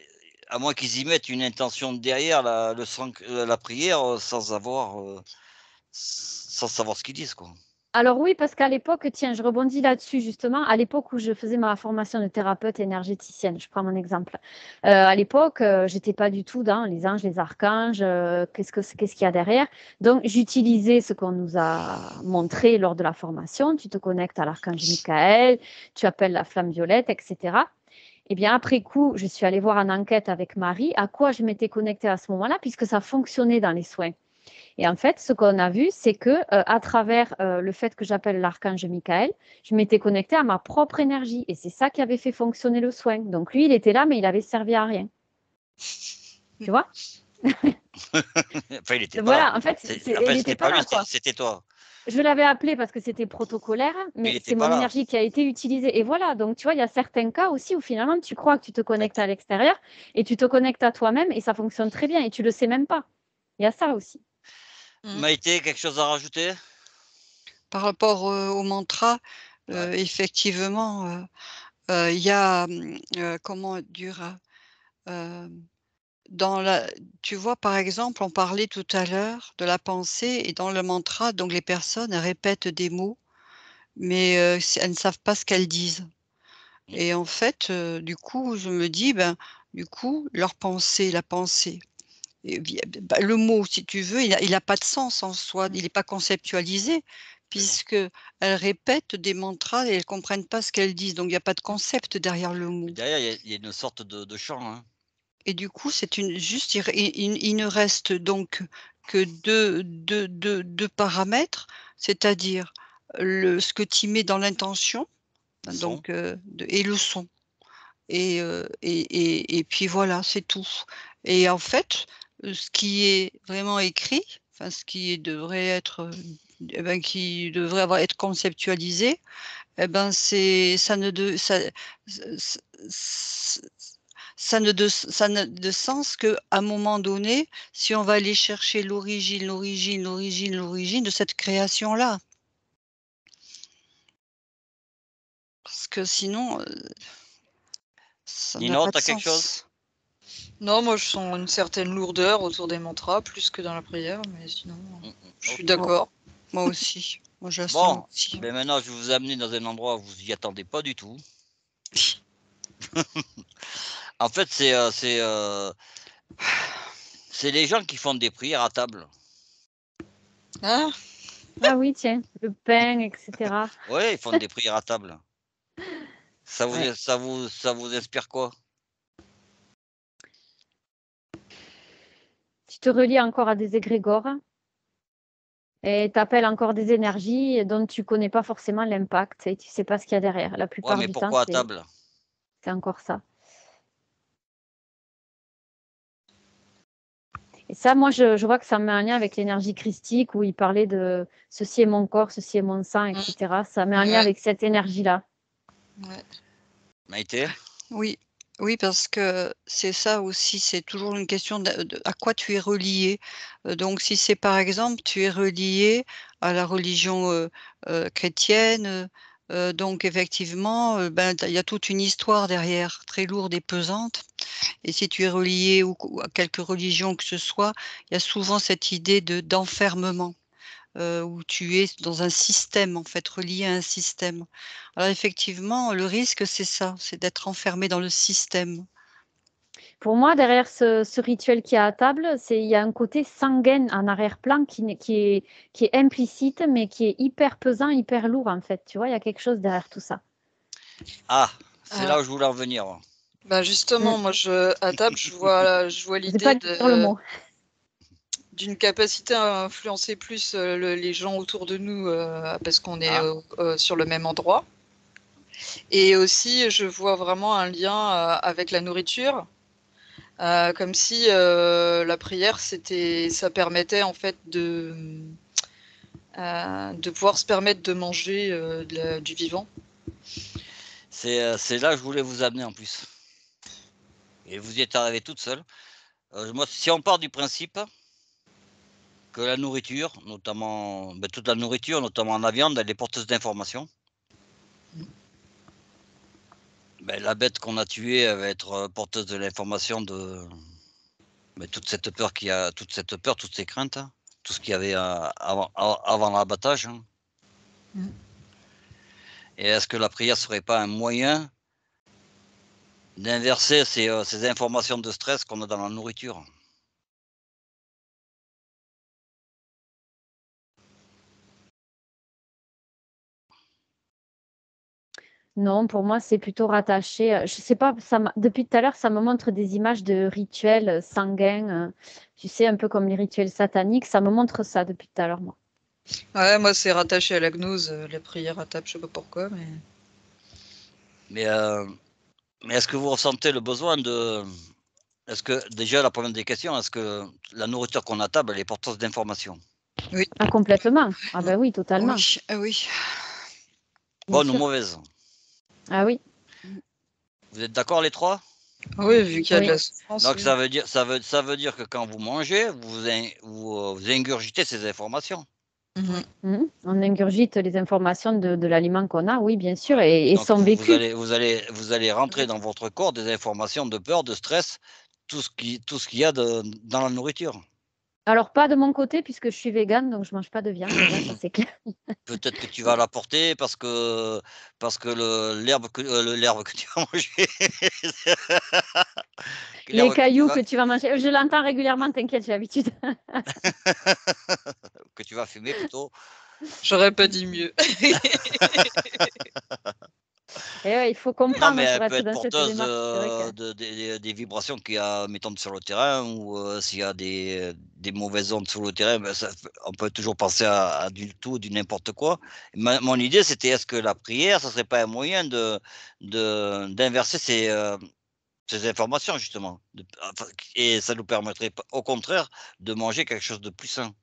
à moins qu'ils y mettent une intention derrière la prière, sans savoir ce qu'ils disent, quoi. Alors oui, parce qu'à l'époque, tiens, je rebondis là-dessus justement, à l'époque où je faisais ma formation de thérapeute énergéticienne, je prends mon exemple. À l'époque, j'étais pas du tout dans les anges, les archanges, qu'est-ce qu'il y a derrière. Donc, j'utilisais ce qu'on nous a montré lors de la formation. Tu te connectes à l'archange Michael, tu appelles la flamme violette, etc. Eh bien, après coup, je suis allée voir en enquête avec Marie à quoi je m'étais connectée à ce moment-là, puisque ça fonctionnait dans les soins. Et en fait, ce qu'on a vu, c'est que à travers le fait que j'appelle l'archange Michael, je m'étais connectée à ma propre énergie. Et c'est ça qui avait fait fonctionner le soin. Donc lui, il était là, mais il avait servi à rien. Tu vois? Enfin, il était pas là. Voilà, en fait, En fait, il c'était n'était pas pas lui, là, quoi. c'était toi. Je l'avais appelé parce que c'était protocolaire, Mais il mais était c'est pas mon là. énergie qui a été utilisée. Et voilà, donc tu vois, il y a certains cas aussi où finalement tu crois que tu te connectes à l'extérieur et tu te connectes à toi-même et ça fonctionne très bien et tu le sais même pas. Il y a ça aussi. Maïté, quelque chose à rajouter? Par rapport, au mantra, Ouais. effectivement, il y a, comment dire? Dans la tu vois, par exemple, on parlait tout à l'heure de la pensée et dans le mantra, donc les personnes, elles répètent des mots, mais elles ne savent pas ce qu'elles disent Mmh. et en fait, du coup, je me dis, ben, du coup, leur pensée, la pensée et bah, le mot, si tu veux, il a pas de sens en soi, il est pas conceptualisé Mais non. puisqu'elles répètent des mantras et elles comprennent pas ce qu'elles disent, donc il y a pas de concept derrière le Mais mot. derrière, il y a une sorte de chant, hein. Et du coup, c'est une juste il ne reste donc que deux paramètres, c'est-à-dire ce que tu mets dans l'intention, Le son. donc et le son et puis voilà, c'est tout et en fait, ce qui est vraiment écrit, enfin ce qui devrait être, qui devrait avoir être conceptualisé, et ben, c'est ça ne de ça ç ç ça n'a de sens qu'à un moment donné, si on va aller chercher l'origine de cette création-là. Parce que sinon, ça n'a Ninon, pas de tu as quelque chose? sens. Non, moi je sens une certaine lourdeur autour des mantras, plus que dans la prière, mais sinon, je suis OK. Moi d'accord. moi aussi, moi je la sens Bon, aussi. ben maintenant, je vais vous amener dans un endroit où vous y attendez pas du tout. En fait, c'est les gens qui font des prières à table. Ah, Ah oui, tiens, le pain, etc. Ouais, ils font des prières à table. Ouais. Ça vous inspire quoi? Tu te relis encore à des égrégores et tu appelles encore des énergies dont tu connais pas forcément l'impact et tu sais pas ce qu'il y a derrière. La Ouais, plupart mais du temps, pourquoi à c'est table? encore ça. Et ça, moi, je vois que ça met un lien avec l'énergie christique où il parlait de ceci est mon corps, ceci est mon sang, etc. Ça met un lien ouais, avec cette énergie-là. ouais. Maïté? Oui, oui, parce que c'est ça aussi, c'est toujours une question de à quoi tu es relié. Donc si c'est par exemple, tu es relié à la religion, chrétienne, donc effectivement, ben, il y a toute une histoire derrière, très lourde et pesante et si tu es relié ou à quelque religion que ce soit, il y a souvent cette idée d'enfermement. Où tu es dans un système, en fait, relié à un système. Alors effectivement, le risque, c'est ça, c'est d'être enfermé dans le système. Pour moi, derrière ce rituel qui est à table, il y a un côté sanguin en arrière-plan qui est implicite, mais qui est hyper pesant, hyper lourd, en fait. Tu vois, il y a quelque chose derrière tout ça. Ah, c'est Ah, là où je voulais en venir, moi. bah Mm. justement, moi à table, je vois Je sais pas l'idée dire le mot. d'une capacité à influencer plus les gens autour de nous parce qu'on est Ah, sur le même endroit. Et aussi, je vois vraiment un lien avec la nourriture. Comme si la prière, ça permettait en fait de pouvoir se permettre de manger du vivant. c'est là que je voulais vous amener en plus. Et vous y êtes arrivée toute seule. Moi, si on part du principe que la nourriture, notamment, ben, toute la nourriture, notamment la viande, elle est porteuse d'informations. Ben, la bête qu'on a tuée, elle va être porteuse de l'information de ben, toute cette peur qu'il y a, toute cette peur, toutes ces craintes, hein, tout ce qu'il y avait avant l'abattage, hein. Mmh. Et est-ce que la prière serait pas un moyen d'inverser ces informations de stress qu'on a dans la nourriture? Non, pour moi, c'est plutôt rattaché. Je sais pas, depuis tout à l'heure, ça me montre des images de rituels sanguins. Tu sais, un peu comme les rituels sataniques. Ça me montre ça depuis tout à l'heure, moi. Ouais, moi, c'est rattaché à la gnose, la prière à table, je sais pas pourquoi, mais. Mais est-ce que vous ressentez le besoin de... Est-ce que, déjà, la première des questions, est-ce que la nourriture qu'on a à table, elle est porteuse d'informations? Ah, complètement. Ah ben oui, totalement. Oui, oui. Bien Bonne ou sûr. mauvaise? Ah oui. Vous êtes d'accord les trois? Oui, vu qu'il y a de Oui. la souffrance. Donc oui. ça veut dire que quand vous mangez, vous ingurgitez ces informations. Mhm. On ingurgite les informations de l'aliment qu'on a, oui, bien sûr, et Donc son vécu. vous allez rentrer dans votre corps des informations de peur, de stress, tout ce qu'il y a dans la nourriture. Alors, pas de mon côté, puisque je suis végane, donc je mange pas de viande, déjà, ça c'est clair. Peut-être que tu vas l'apporter parce que l'herbe que tu vas manger, Les l'herbe cailloux que tu vas manger, je l'entends régulièrement, t'inquiète, j'ai l'habitude. que tu vas fumer plutôt. J'aurais pas dit mieux. Et ouais, il faut Non, comprendre mais elle pour peut être être dans cette porteuse démarche. C'est vrai que... des vibrations qu'il y a, mettons, sur le terrain, ou s'il y a des mauvaises ondes sur le terrain, ben on peut toujours penser à du tout, du n'importe quoi. Mon idée, c'était est-ce que la prière, ça serait pas un moyen d'inverser ces informations, justement, et ça nous permettrait, au contraire, de manger quelque chose de plus sain.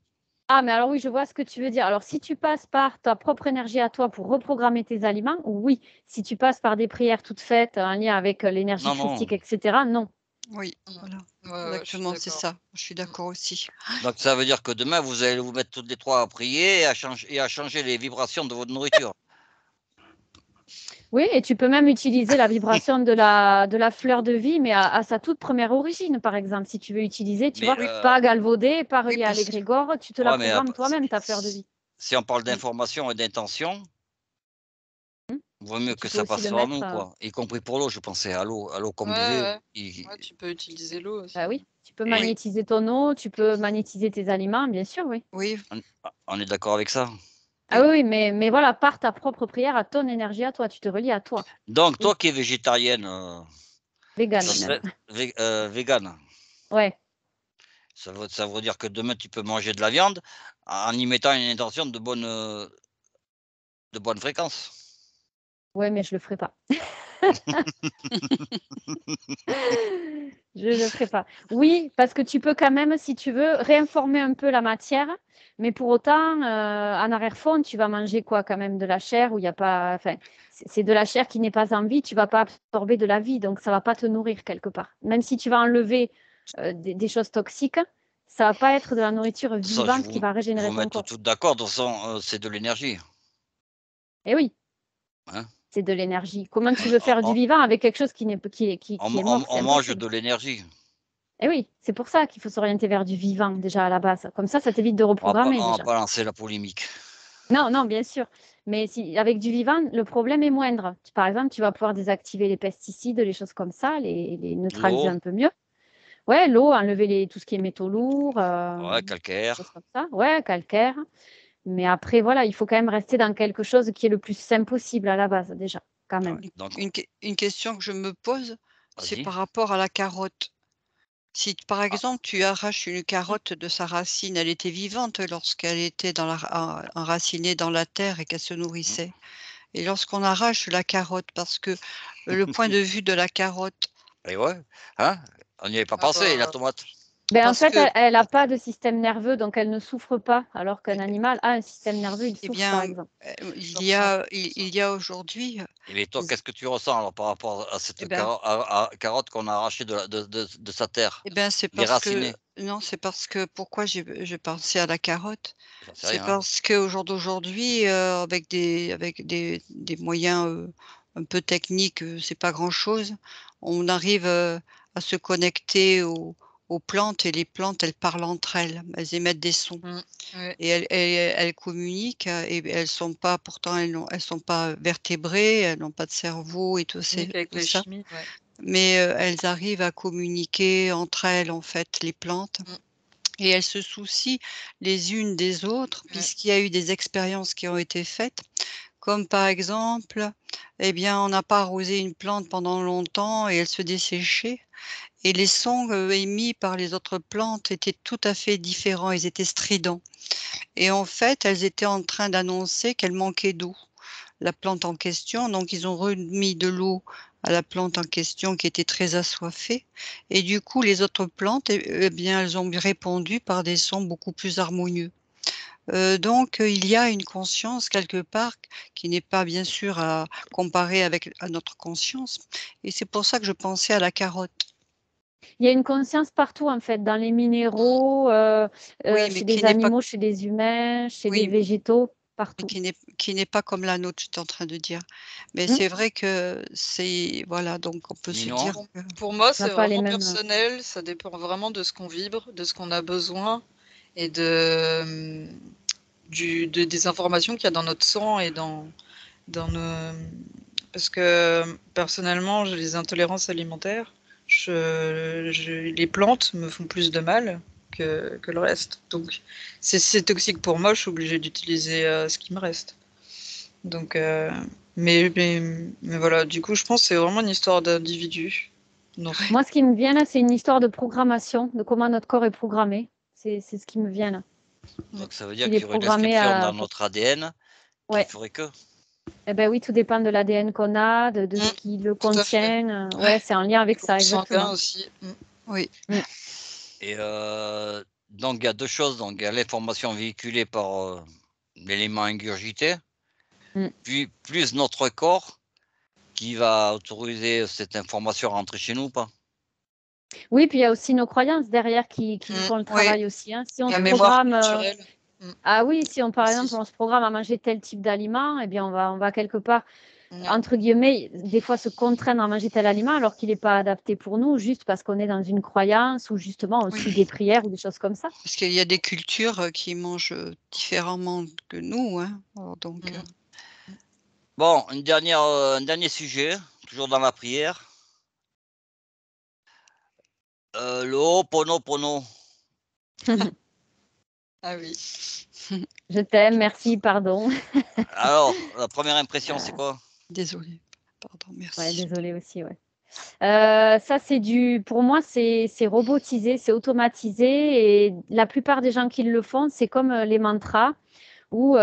Ah, mais alors oui, je vois ce que tu veux dire. Alors, si tu passes par ta propre énergie à toi pour reprogrammer tes aliments, oui. Si tu passes par des prières toutes faites en lien avec l'énergie Non, non. christique, etc., non. Oui, voilà. Ouais, je suis Exactement, c'est d'accord. ça. Je suis d'accord aussi. Donc ça veut dire que demain, vous allez vous mettre toutes les trois à prier et à changer les vibrations de votre nourriture. Oui, et tu peux même utiliser la vibration de la fleur de vie, mais à sa toute première origine, par exemple. Si tu veux utiliser, tu Mais vois, pas galvaudée, pas reliée à parce que l'égrégore, tu te la ouais, mais programmes toi-même, ta fleur de vie. si on parle oui, d'information et d'intention, vaut Et mieux tu que peux ça aussi passe le par nous, mettre. quoi. Y compris pour l'eau, je pensais à l'eau. À l'eau, comme Ouais, disait, ouais. Ouais, tu peux utiliser l'eau aussi. Bah oui, tu peux Et- magnétiser ton eau, tu peux magnétiser tes aliments, bien sûr, oui. oui, on est d'accord avec ça. Ah oui, oui, mais voilà, par ta propre prière, à ton énergie à toi, tu te relis à toi. Donc, Oui. toi qui es végétarienne, Végane ça même. serait végane, Ouais. ça veut dire que demain tu peux manger de la viande en y mettant une intention de bonne fréquence. Ouais, mais je le ferai pas. Je le ferai pas. Oui, parce que tu peux quand même, si tu veux, réinformer un peu la matière, mais pour autant, en arrière-fond, tu vas manger quoi quand même? De la chair où il y a pas, enfin, c'est de la chair qui n'est pas en vie, tu vas pas absorber de la vie, donc ça va pas te nourrir quelque part. Même si tu vas enlever des choses toxiques, ça va pas être de la nourriture Ça, vivante qui va je régénérer vous ton mettre corps. tout d'accord, de toute façon, c'est de l'énergie. Eh oui, Hein. c'est de l'énergie. Comment tu veux On, faire du on- vivant avec quelque chose qui est mort? C'est on mange impossible. de l'énergie. Eh oui, c'est pour ça qu'il faut s'orienter vers du vivant déjà à la base. Comme ça t'évite de reprogrammer On va déjà. pas lancer la polémique. Non, non, bien sûr. Mais si, avec du vivant, le problème est moindre. Par exemple, tu vas pouvoir désactiver les pesticides, les choses comme ça, les neutraliser L'eau, un peu mieux. Ouais, l'eau, enlever tout ce qui est métaux lourds, ouais, choses calcaire. comme ça. Ouais, calcaire. Mais après, voilà, il faut quand même rester dans quelque chose qui est le plus sain possible à la base, déjà, quand Ouais, même. donc, une question que je me pose, c'est vas-y. par rapport à la carotte. Si, par exemple, tu arraches une carotte de sa racine, elle était vivante lorsqu'elle était enracinée dans la terre et qu'elle se Mm. nourrissait. Et lorsqu'on arrache la carotte, parce que le point de vue de la carotte, Et ouais, hein? On n'y avait pas Ah pensé, la bah, tomate. Ben, en parce fait, que, elle n'a pas de système nerveux, donc elle ne souffre pas, alors qu'un animal a un système nerveux, il eh souffre, par bien, exemple. il y a aujourd'hui, Et mais toi, des- qu'est-ce que tu ressens alors par rapport à eh cette ben, carotte qu'on a arrachée de sa terre, eh ben, c'est parce que, déracinée? non, c'est parce que, pourquoi j'ai pensé à la carotte? J'en sais C'est rien, hein. parce qu'au jour d'aujourd'hui, avec des moyens, un peu techniques, c'est pas grand-chose. On arrive, à se connecter aux plantes et les plantes, elles parlent entre elles. Elles émettent des sons ouais. et elles communiquent, et elles sont pas pourtant elles sont pas vertébrées, elles n'ont pas de cerveau et Unique avec tout la ça, chimie, ouais. mais elles arrivent à communiquer entre elles, en fait, les plantes. Mmh. Et elles se soucient les unes des autres, Ouais. puisqu'il y a eu des expériences qui ont été faites, Comme par exemple, eh bien, on n'a pas arrosé une plante pendant longtemps et elle se desséchait. Et les sons émis par les autres plantes étaient tout à fait différents, ils étaient stridents. Et en fait, elles étaient en train d'annoncer qu'elle manquait d'eau, la plante en question. Donc, ils ont remis de l'eau à la plante en question qui était très assoiffée. Et du coup, les autres plantes, eh bien, elles ont répondu par des sons beaucoup plus harmonieux. Donc, il y a une conscience quelque part qui n'est pas bien sûr à comparer avec à notre conscience. Et c'est pour ça que je pensais à la carotte. Il y a une conscience partout, en fait, dans les minéraux, Oui, mais chez qui des n'est pas animaux, chez des humains, chez des oui, végétaux, mais partout. qui n'est pas comme la nôtre, j'étais en train de dire. Mais Mmh. c'est vrai que c'est voilà, donc on peut se Ninon? dire Pour, que pour moi, On c'est n'a pas les vraiment mêmes. personnel, ça dépend vraiment de ce qu'on vibre, de ce qu'on a besoin et de, des informations qu'il y a dans notre sang et dans nos... Parce que personnellement, j'ai des intolérances alimentaires. Les plantes me font plus de mal que le reste. Donc, c'est toxique pour moi, je suis obligée d'utiliser ce qui me reste. Donc, mais voilà, du coup, je pense que c'est vraiment une histoire d'individu. Non. Moi, ce qui me vient là, c'est une histoire de programmation, de comment notre corps est programmé. C'est ce qui me vient là. Donc ça veut dire Qu'il qu'il est y aurait une programmé inscription dans à. notre ADN qui Ouais. ferait que. Eh ben oui, tout dépend de l'ADN qu'on a, de ce qui le Tout à fait. contient. Ouais, c'est en lien avec ça, Groupe sanguin exactement. aussi. oui, Et donc il y a deux choses. Donc il y a l'information véhiculée par l'élément ingurgité, Mm. puis plus notre corps qui va autoriser cette information à rentrer chez nous ou pas. Oui, puis il y a aussi nos croyances derrière qui font le oui, travail aussi. Hein. Si on La se mémoire programme, culturelle. ah oui, si on, par Aussi. exemple, on se programme à manger tel type d'aliment, eh bien, on va quelque part, Ouais. entre guillemets, des fois se contraindre à manger tel aliment alors qu'il n'est pas adapté pour nous, juste parce qu'on est dans une croyance ou justement on Oui. suit des prières ou des choses comme ça. Parce qu'il y a des cultures qui mangent différemment que nous, hein. Alors donc, Bon, un dernier sujet, toujours dans la prière. Le Ho'oponopono. Ah oui. Je t'aime, merci, pardon. Alors, la première impression, c'est quoi? désolée. Pardon, Ouais, merci. désolée aussi, ouais. Ça, pour moi, c'est robotisé, c'est automatisé et la plupart des gens qui le font, c'est comme les mantras ou,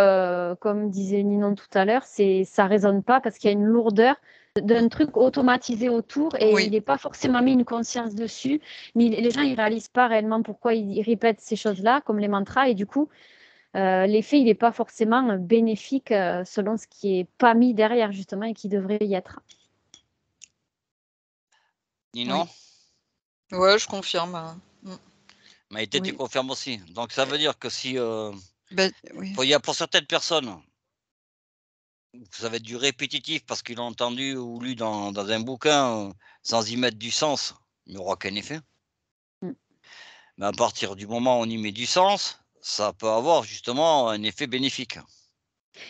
comme disait Ninon tout à l'heure, ça résonne pas parce qu'il y a une lourdeur d'un truc automatisé autour et Oui, il n'est pas forcément mis une conscience dessus. Mais les gens, ils réalisent pas réellement pourquoi ils répètent ces choses-là, comme les mantras et du coup, l'effet, il n'est pas forcément bénéfique selon ce qui est pas mis derrière justement et qui devrait y être. Ninon? Ouais, je confirme. Hein. Maïté, tu oui. confirmes aussi. Donc ça veut dire que si Ben, oui. il y a pour certaines personnes, ça va être du répétitif parce qu'ils l'ont entendu ou lu dans un bouquin sans y mettre du sens, il n'y aura aucun effet. Mm. Mais à partir du moment où on y met du sens, ça peut avoir justement un effet bénéfique.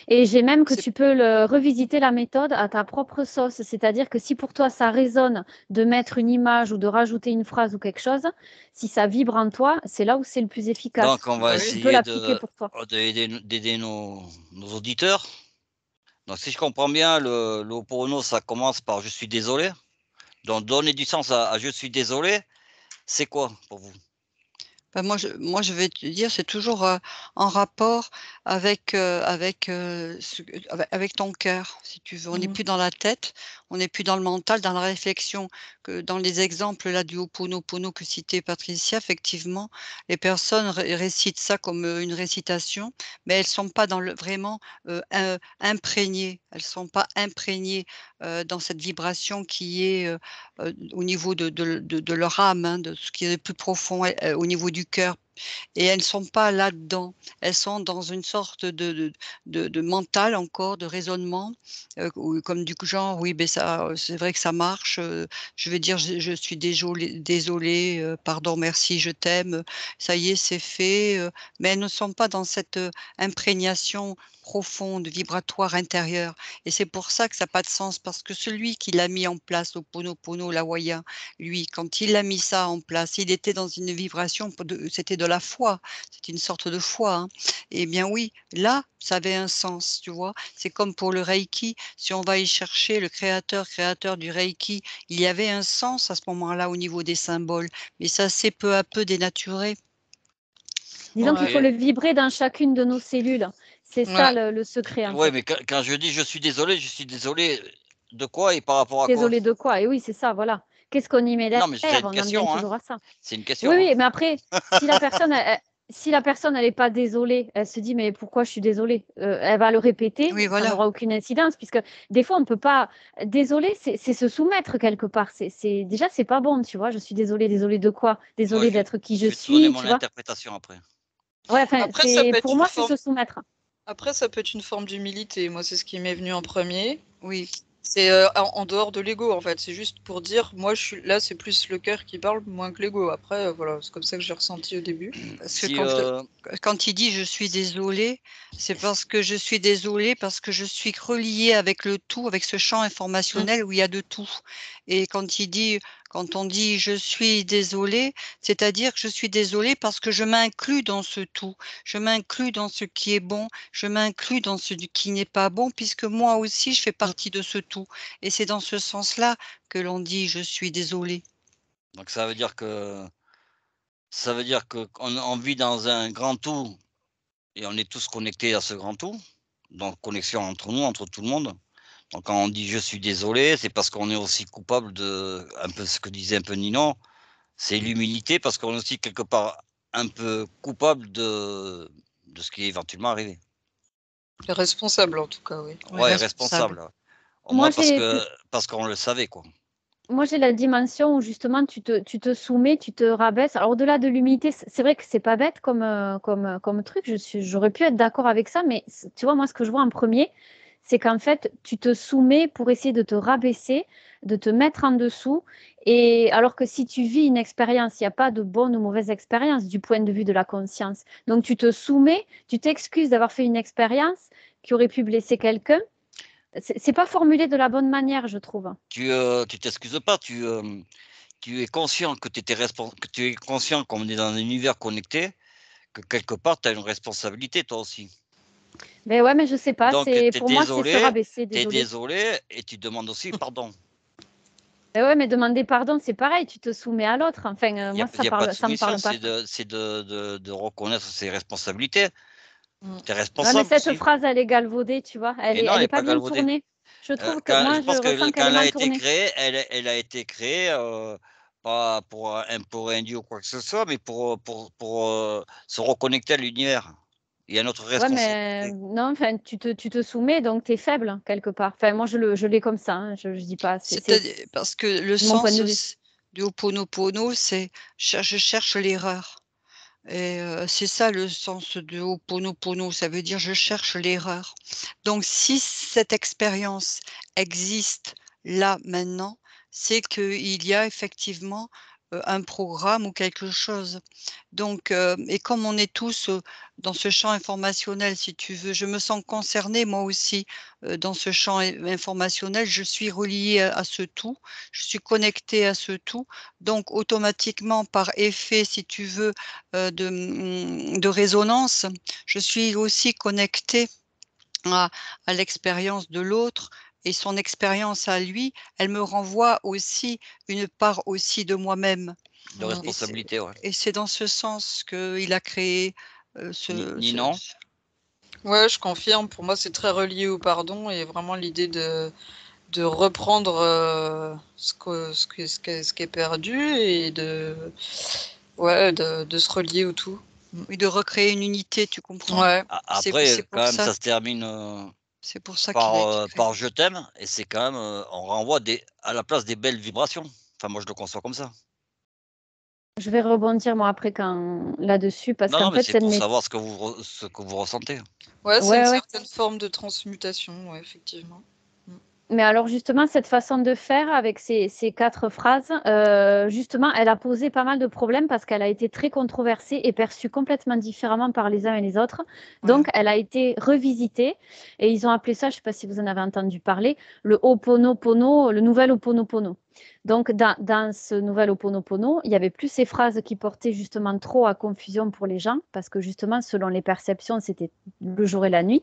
Et j'ai même que C'est- tu peux revisiter la méthode à ta propre sauce. C'est-à-dire que si pour toi ça résonne de mettre une image ou de rajouter une phrase ou quelque chose, si ça vibre en toi, c'est là où c'est le plus efficace. Donc on va Ah Donc oui. tu peux essayer l'appliquer pour toi. d'aider nos auditeurs. Donc si je comprends bien, le Ho'oponopono, ça commence par je suis désolé. Donc donner du sens à je suis désolé, c'est quoi pour vous? Ben, moi, je vais te dire, c'est toujours, en rapport avec ton cœur, si tu veux. On n'est Mhm. plus dans la tête, on n'est plus dans le mental, dans la réflexion. Que dans les exemples là du Ho'oponopono que citait Patricia, effectivement, les personnes récitent ça comme, une récitation, mais elles sont pas dans le vraiment, imprégnées. Elles sont pas imprégnées, dans cette vibration qui est, au niveau de leur âme, hein, de ce qui est le plus profond, au niveau du cœur. Et elles ne sont pas là-dedans. Elles sont dans une sorte de mental encore, de raisonnement, ou comme du genre: «Oui, ben ça, c'est vrai que ça marche, je vais dire: Je suis désolée, pardon, merci, je t'aime, ça y est, c'est fait», mais elles ne sont pas dans cette, imprégnation profonde, vibratoire intérieure. Et c'est pour ça que ça n'a pas de sens, parce que celui qui l'a mis en place, Ho'oponopono, l'Hawaïen, lui, quand il a mis ça en place, il était dans une vibration, c'était de la foi, c'était une sorte de foi. Hein. Eh bien oui, là, ça avait un sens, tu vois. C'est comme pour le Reiki, si on va y chercher le créateur du Reiki, il y avait un sens à ce moment-là au niveau des symboles, mais ça s'est peu à peu dénaturé. Disons Ouais. qu'il faut le vibrer dans chacune de nos cellules. C'est ça le secret, en Ouais, fait. mais quand je dis je suis désolé de quoi et par rapport à quoi? Désolé de quoi? Et oui, c'est ça, voilà. Qu'est-ce qu'on y met Non, mais c'est derrière? une On en vient question, hein. toujours à ça. C'est une question, Oui, hein. oui, mais après, si la personne, si la personne, elle est pas désolée, elle se dit: «Mais pourquoi je suis désolée?» Elle va le répéter, Oui, ça voilà. n'aura aucune incidence puisque des fois, on peut pas désolé, c'est se soumettre quelque part. Déjà, c'est pas bon, tu vois? Je suis désolée de quoi? Moi, Désolée d'être qui je je vais te donner suis, mon tu vois? interprétation après. Ouais, enfin, Après, ça peut être pour une moi, c'est forme. se soumettre. Après, ça peut être une forme d'humilité. Moi, c'est ce qui m'est venu en premier. Oui. C'est en dehors de l'ego, en fait. C'est juste pour dire, moi, je suis là, c'est plus le cœur qui parle, moins que l'ego. Après, voilà, c'est comme ça que j'ai ressenti au début. Parce que Si, quand il dit je suis désolé, c'est parce que je suis désolé, parce que je suis relié avec le tout, avec ce champ informationnel où il y a de tout. Et quand on dit je suis désolé, c'est-à-dire que je suis désolé parce que je m'inclus dans ce tout. Je m'inclus dans ce qui est bon, je m'inclus dans ce qui n'est pas bon, puisque moi aussi je fais partie de ce tout. Et c'est dans ce sens-là que l'on dit je suis désolé. donc ça veut dire qu'on vit dans un grand tout et on est tous connectés à ce grand tout, donc connexion entre nous, entre tout le monde. Donc quand on dit: «Je suis désolé», c'est parce qu'on est aussi coupable de un peu ce que disait un peu Ninon, c'est l'humilité parce qu'on est aussi quelque part un peu coupable de ce qui est éventuellement arrivé. Responsable, en tout cas, oui. Oui, Ouais, responsable. responsable, au Moi, moins j'ai parce qu'on le savait, quoi. Moi, j'ai la dimension où justement tu te soumets, tu te rabaisses. Alors, au-delà de l'humilité, c'est vrai que c'est pas bête comme truc. J'aurais pu être d'accord avec ça, mais tu vois, moi, ce que je vois en premier, c'est qu'en fait, tu te soumets pour essayer de te rabaisser, de te mettre en dessous. Et alors que si tu vis une expérience, il n'y a pas de bonne ou mauvaise expérience du point de vue de la conscience. Donc, tu te soumets, tu t'excuses d'avoir fait une expérience qui aurait pu blesser quelqu'un. C'est pas formulé de la bonne manière, je trouve. Tu t'excuses pas, tu es conscient que tu es conscient qu'on est dans un univers connecté, que quelque part tu as une responsabilité toi aussi. Mais ouais, mais je sais pas, Donc tu es pour moi, c'est se rabaisser, tu es désolé. désolé et tu demandes aussi pardon. Mais ouais, mais demander pardon, c'est pareil, tu te soumets à l'autre. Enfin, Il y a moi, y a pas de ça me soumission, parle pas. c'est de reconnaître ses responsabilités. Tu es Ouais, mais responsable cette aussi. phrase, elle est galvaudée, tu vois. Et non, Elle elle est est pas pas bien galvaudée. tournée. Je trouve que Quand je moi, je pense que ressens quand qu'elle est elle a mal été tournée. créée, elle a été créée, pas pour imposer un dieu ou quoi que ce soit, mais pour se reconnecter à l'univers. Il y a notre Ouais, mais responsabilité. non, enfin, tu te soumets, donc tu es faible, quelque part. Enfin, moi, je l'ai comme ça, hein, je dis pas, C'est-à-dire parce que le mon point sens de vue. du Ho'oponopono, c'est je cherche l'erreur. Et c'est ça le sens de Ho'oponopono, ça veut dire je cherche l'erreur. Donc si cette expérience existe là, maintenant, c'est qu'il y a effectivement, un programme ou quelque chose. Donc et comme on est tous, dans ce champ informationnel, si tu veux, je me sens concernée moi aussi, dans ce champ informationnel. Je suis reliée à ce tout, je suis connectée à ce tout, donc automatiquement par effet, si tu veux, de résonance, je suis aussi connectée à l'expérience de l'autre et son expérience à lui, elle me renvoie aussi une part aussi de moi-même. De responsabilité, ouais. Et c'est dans ce sens qu'il a créé, Ninon? Ouais, je confirme. Pour moi, c'est très relié au pardon et vraiment l'idée de reprendre ce qui est perdu et de se relier au tout. oui, de recréer une unité, tu comprends? Ouais. Après, C'est quand pour même, ça, ça se termine, c'est pour ça qu'il a été créé. par «je t'aime» et c'est quand même, on renvoie à la place des belles vibrations. Enfin, moi, je le conçois comme ça. Je vais rebondir, moi, après, là-dessus, parce Non, non, qu'en mais fait, c'est pour savoir ce que vous ressentez. Ouais, c'est une Ouais, ouais. certaine forme de transmutation, ouais, effectivement. Mais alors justement, cette façon de faire avec ces 4 phrases, justement, elle a posé pas mal de problèmes parce qu'elle a été très controversée et perçue complètement différemment par les uns et les autres. Voilà. Donc, elle a été revisitée et ils ont appelé ça, je ne sais pas si vous en avez entendu parler, le Ho'oponopono, le nouvel Ho'oponopono. Donc, dans ce nouvel Ho'oponopono, il n'y avait plus ces phrases qui portaient justement trop à confusion pour les gens parce que justement, selon les perceptions, c'était le jour et la nuit.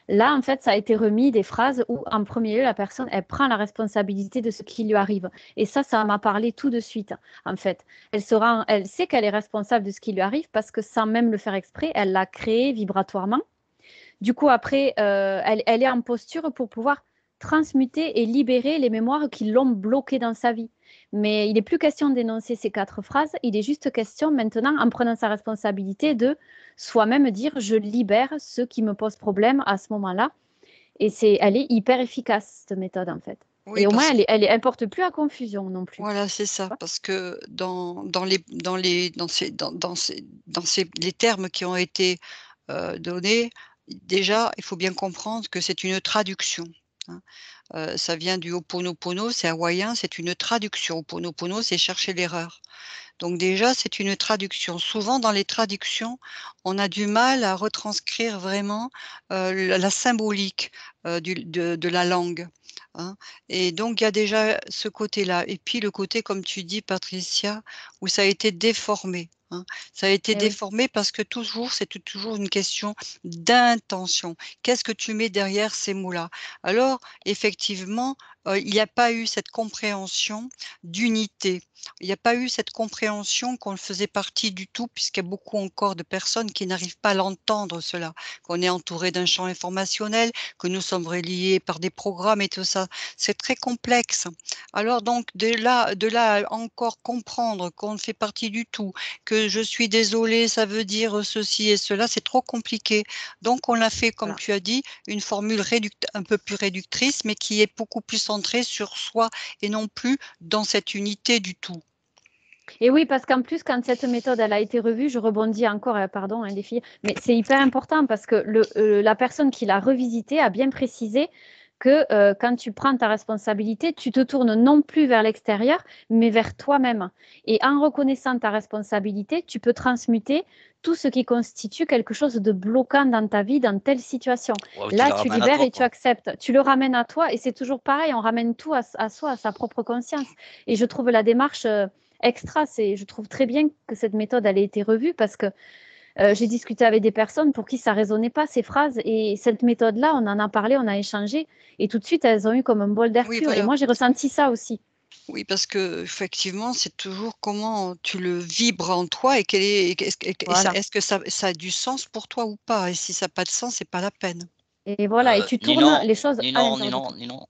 Là, en fait, ça a été remis des phrases où, en premier lieu, la personne, elle prend la responsabilité de ce qui lui arrive. Et ça m'a parlé tout de suite, en fait. Elle sait qu'elle est responsable de ce qui lui arrive parce que sans même le faire exprès, elle l'a créé vibratoirement. Du coup, après, elle est en posture pour pouvoir transmuter et libérer les mémoires qui l'ont bloquée dans sa vie. Mais il n'est plus question d'énoncer ces 4 phrases, il est juste question maintenant, en prenant sa responsabilité, de soi-même dire je libère ce qui me pose problème à ce moment-là. Et elle est hyper efficace, cette méthode, en fait. Oui, Et au moins, parce elle porte plus à confusion non plus. voilà, c'est ça. Parce que les termes qui ont été donnés, déjà, il faut bien comprendre que c'est une traduction, hein. Ça vient du Ho'oponopono, c'est hawaïen, c'est une traduction. Ho'oponopono, c'est chercher l'erreur. Donc déjà, c'est une traduction. Souvent, dans les traductions, on a du mal à retranscrire vraiment la symbolique de la langue, hein. Et donc, il y a déjà ce côté-là. Et puis, le côté, comme tu dis, Patricia, où ça a été déformé, hein. Ça a été Eh oui. déformé parce que c'est toujours une question d'intention. Qu'est-ce que tu mets derrière ces mots-là? Alors, effectivement, il n'y a pas eu cette compréhension d'unité. Il n'y a pas eu cette compréhension qu'on faisait partie du tout, puisqu'il y a beaucoup encore de personnes qui n'arrivent pas à l'entendre cela, qu'on est entouré d'un champ informationnel, que nous sommes reliés par des programmes et tout ça. C'est très complexe. Alors donc de là à encore comprendre qu'on ne fait partie du tout, que je suis désolée, ça veut dire ceci et cela, c'est trop compliqué. Donc on l'a fait, comme Voilà. tu as dit, une formule un peu plus réductrice, mais qui est beaucoup plus centrée sur soi et non plus dans cette unité du tout. Et oui, parce qu'en plus, quand cette méthode elle a été revue, je rebondis encore, pardon, les filles, mais c'est hyper important parce que la personne qui l'a revisité a bien précisé que quand tu prends ta responsabilité, tu te tournes non plus vers l'extérieur, mais vers toi-même. Et en reconnaissant ta responsabilité, tu peux transmuter tout ce qui constitue quelque chose de bloquant dans ta vie, dans telle situation. Ouais, tu Là, la tu ramènes à libères toi, et tu quoi. acceptes. Tu le ramènes à toi et c'est toujours pareil, on ramène tout à soi, à sa propre conscience. Et je trouve la démarche extra. Je trouve très bien que cette méthode elle ait été revue parce que j'ai discuté avec des personnes pour qui ça résonnait pas ces phrases et cette méthode-là, on en a parlé, on a échangé et tout de suite elles ont eu comme un bol d'air Oui, pur. Et voilà. moi j'ai ressenti ça aussi. Oui, parce que effectivement, c'est toujours comment tu le vibres en toi et Voilà. est-ce que ça a du sens pour toi ou pas? Et si ça n'a pas de sens, c'est pas la peine. Et voilà. Et tu Ni tournes non, les choses ni à non, ni l'intérieur de non, toi. ni non.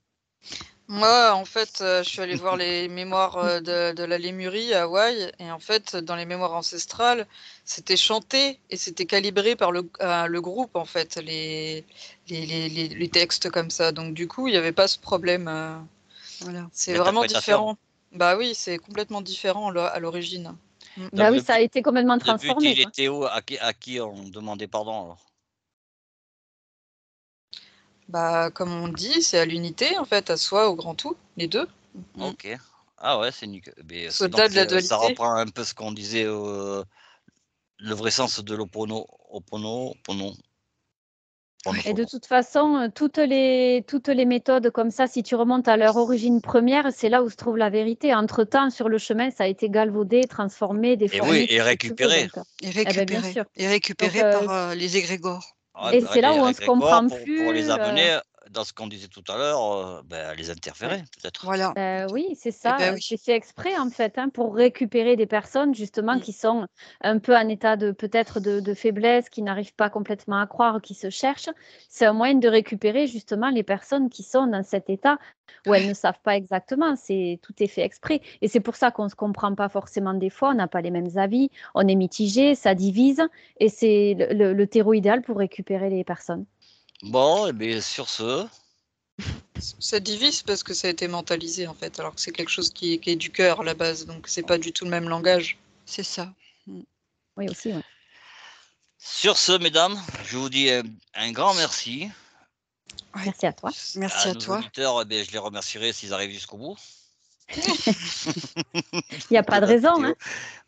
Moi, en fait, je suis allée voir les mémoires de la Lémurie à Hawaï, et en fait, dans les mémoires ancestrales, c'était chanté et c'était calibré par le groupe, en fait, les textes comme ça. Donc, du coup, il n'y avait pas ce problème. Voilà. C'est vraiment L'interprétation. différent. Bah oui, c'est complètement différent à l'origine. Mm. Bah Donc oui, ça a été complètement le but, transformé, il quoi. était où? À qui on demandait pardon, alors? Bah, comme on dit, c'est à l'unité, en fait, à soi, au grand tout, les deux. Mm. OK. Ah ouais, c'est nickel. C'est Donc au-delà de la ça dualité. reprend un peu ce qu'on disait, le vrai sens de opono. Et de toute façon, toutes les méthodes comme ça, si tu remontes à leur origine première, c'est là où se trouve la vérité. Entre-temps, sur le chemin, ça a été galvaudé, transformé, Et oui, déformé, tout et ce que tu veux. récupérer. Donc, eh ben, bien sûr. Et Donc, récupéré par les égrégores. Ouais, et bah, c'est là les où on se égrégores comprend pour les plus. amener dans ce qu'on disait tout à l'heure, les Ouais. interférer peut-être. Voilà. Oui, c'est Eh ben ça. oui. C'est fait exprès en fait, hein, pour récupérer des personnes justement Mm. qui sont un peu en état de peut-être de faiblesse, qui n'arrivent pas complètement à croire, qui se cherchent. C'est un moyen de récupérer justement les personnes qui sont dans cet état où elles ne savent pas exactement. Tout est fait exprès. Et c'est pour ça qu'on ne se comprend pas forcément des fois, on n'a pas les mêmes avis, on est mitigé, ça divise. Et c'est le terreau idéal pour récupérer les personnes. Bon, et bien sur ce, Ça divise parce que ça a été mentalisé, en fait, alors que c'est quelque chose qui est du cœur à la base, donc c'est pas du tout le même langage. C'est ça. Mm. Oui, aussi, mesdames, je vous dis un grand merci. Ouais. Merci à toi. Merci à nos toi. auditeurs, je les remercierai s'ils arrivent jusqu'au bout. Il n'y a pas de la raison. vidéo. Hein.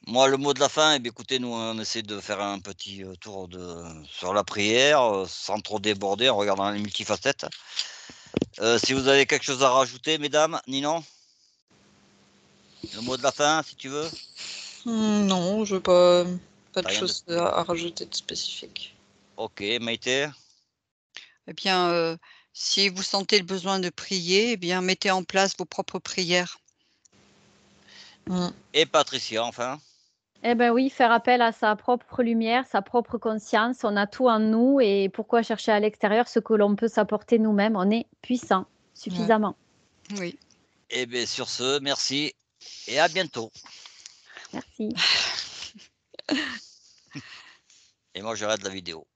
Moi, le mot de la fin, écoutez, nous, on essaie de faire un petit tour sur la prière, sans trop déborder, en regardant les multifacettes. Si vous avez quelque chose à rajouter, mesdames, Ninon, le mot de la fin, si tu veux. Non, je veux pas T'as de rien de- choses à rajouter de spécifique. Ok, Maïté. Eh bien, si vous sentez le besoin de prier, eh bien, mettez en place vos propres prières. Et Patricia, enfin. Eh ben oui, faire appel à sa propre lumière, sa propre conscience. On a tout en nous et pourquoi chercher à l'extérieur ce que l'on peut s'apporter nous-mêmes? On est puissant suffisamment. Oui. Et bien, sur ce, merci et à bientôt. Merci. Et moi, j'arrête la vidéo.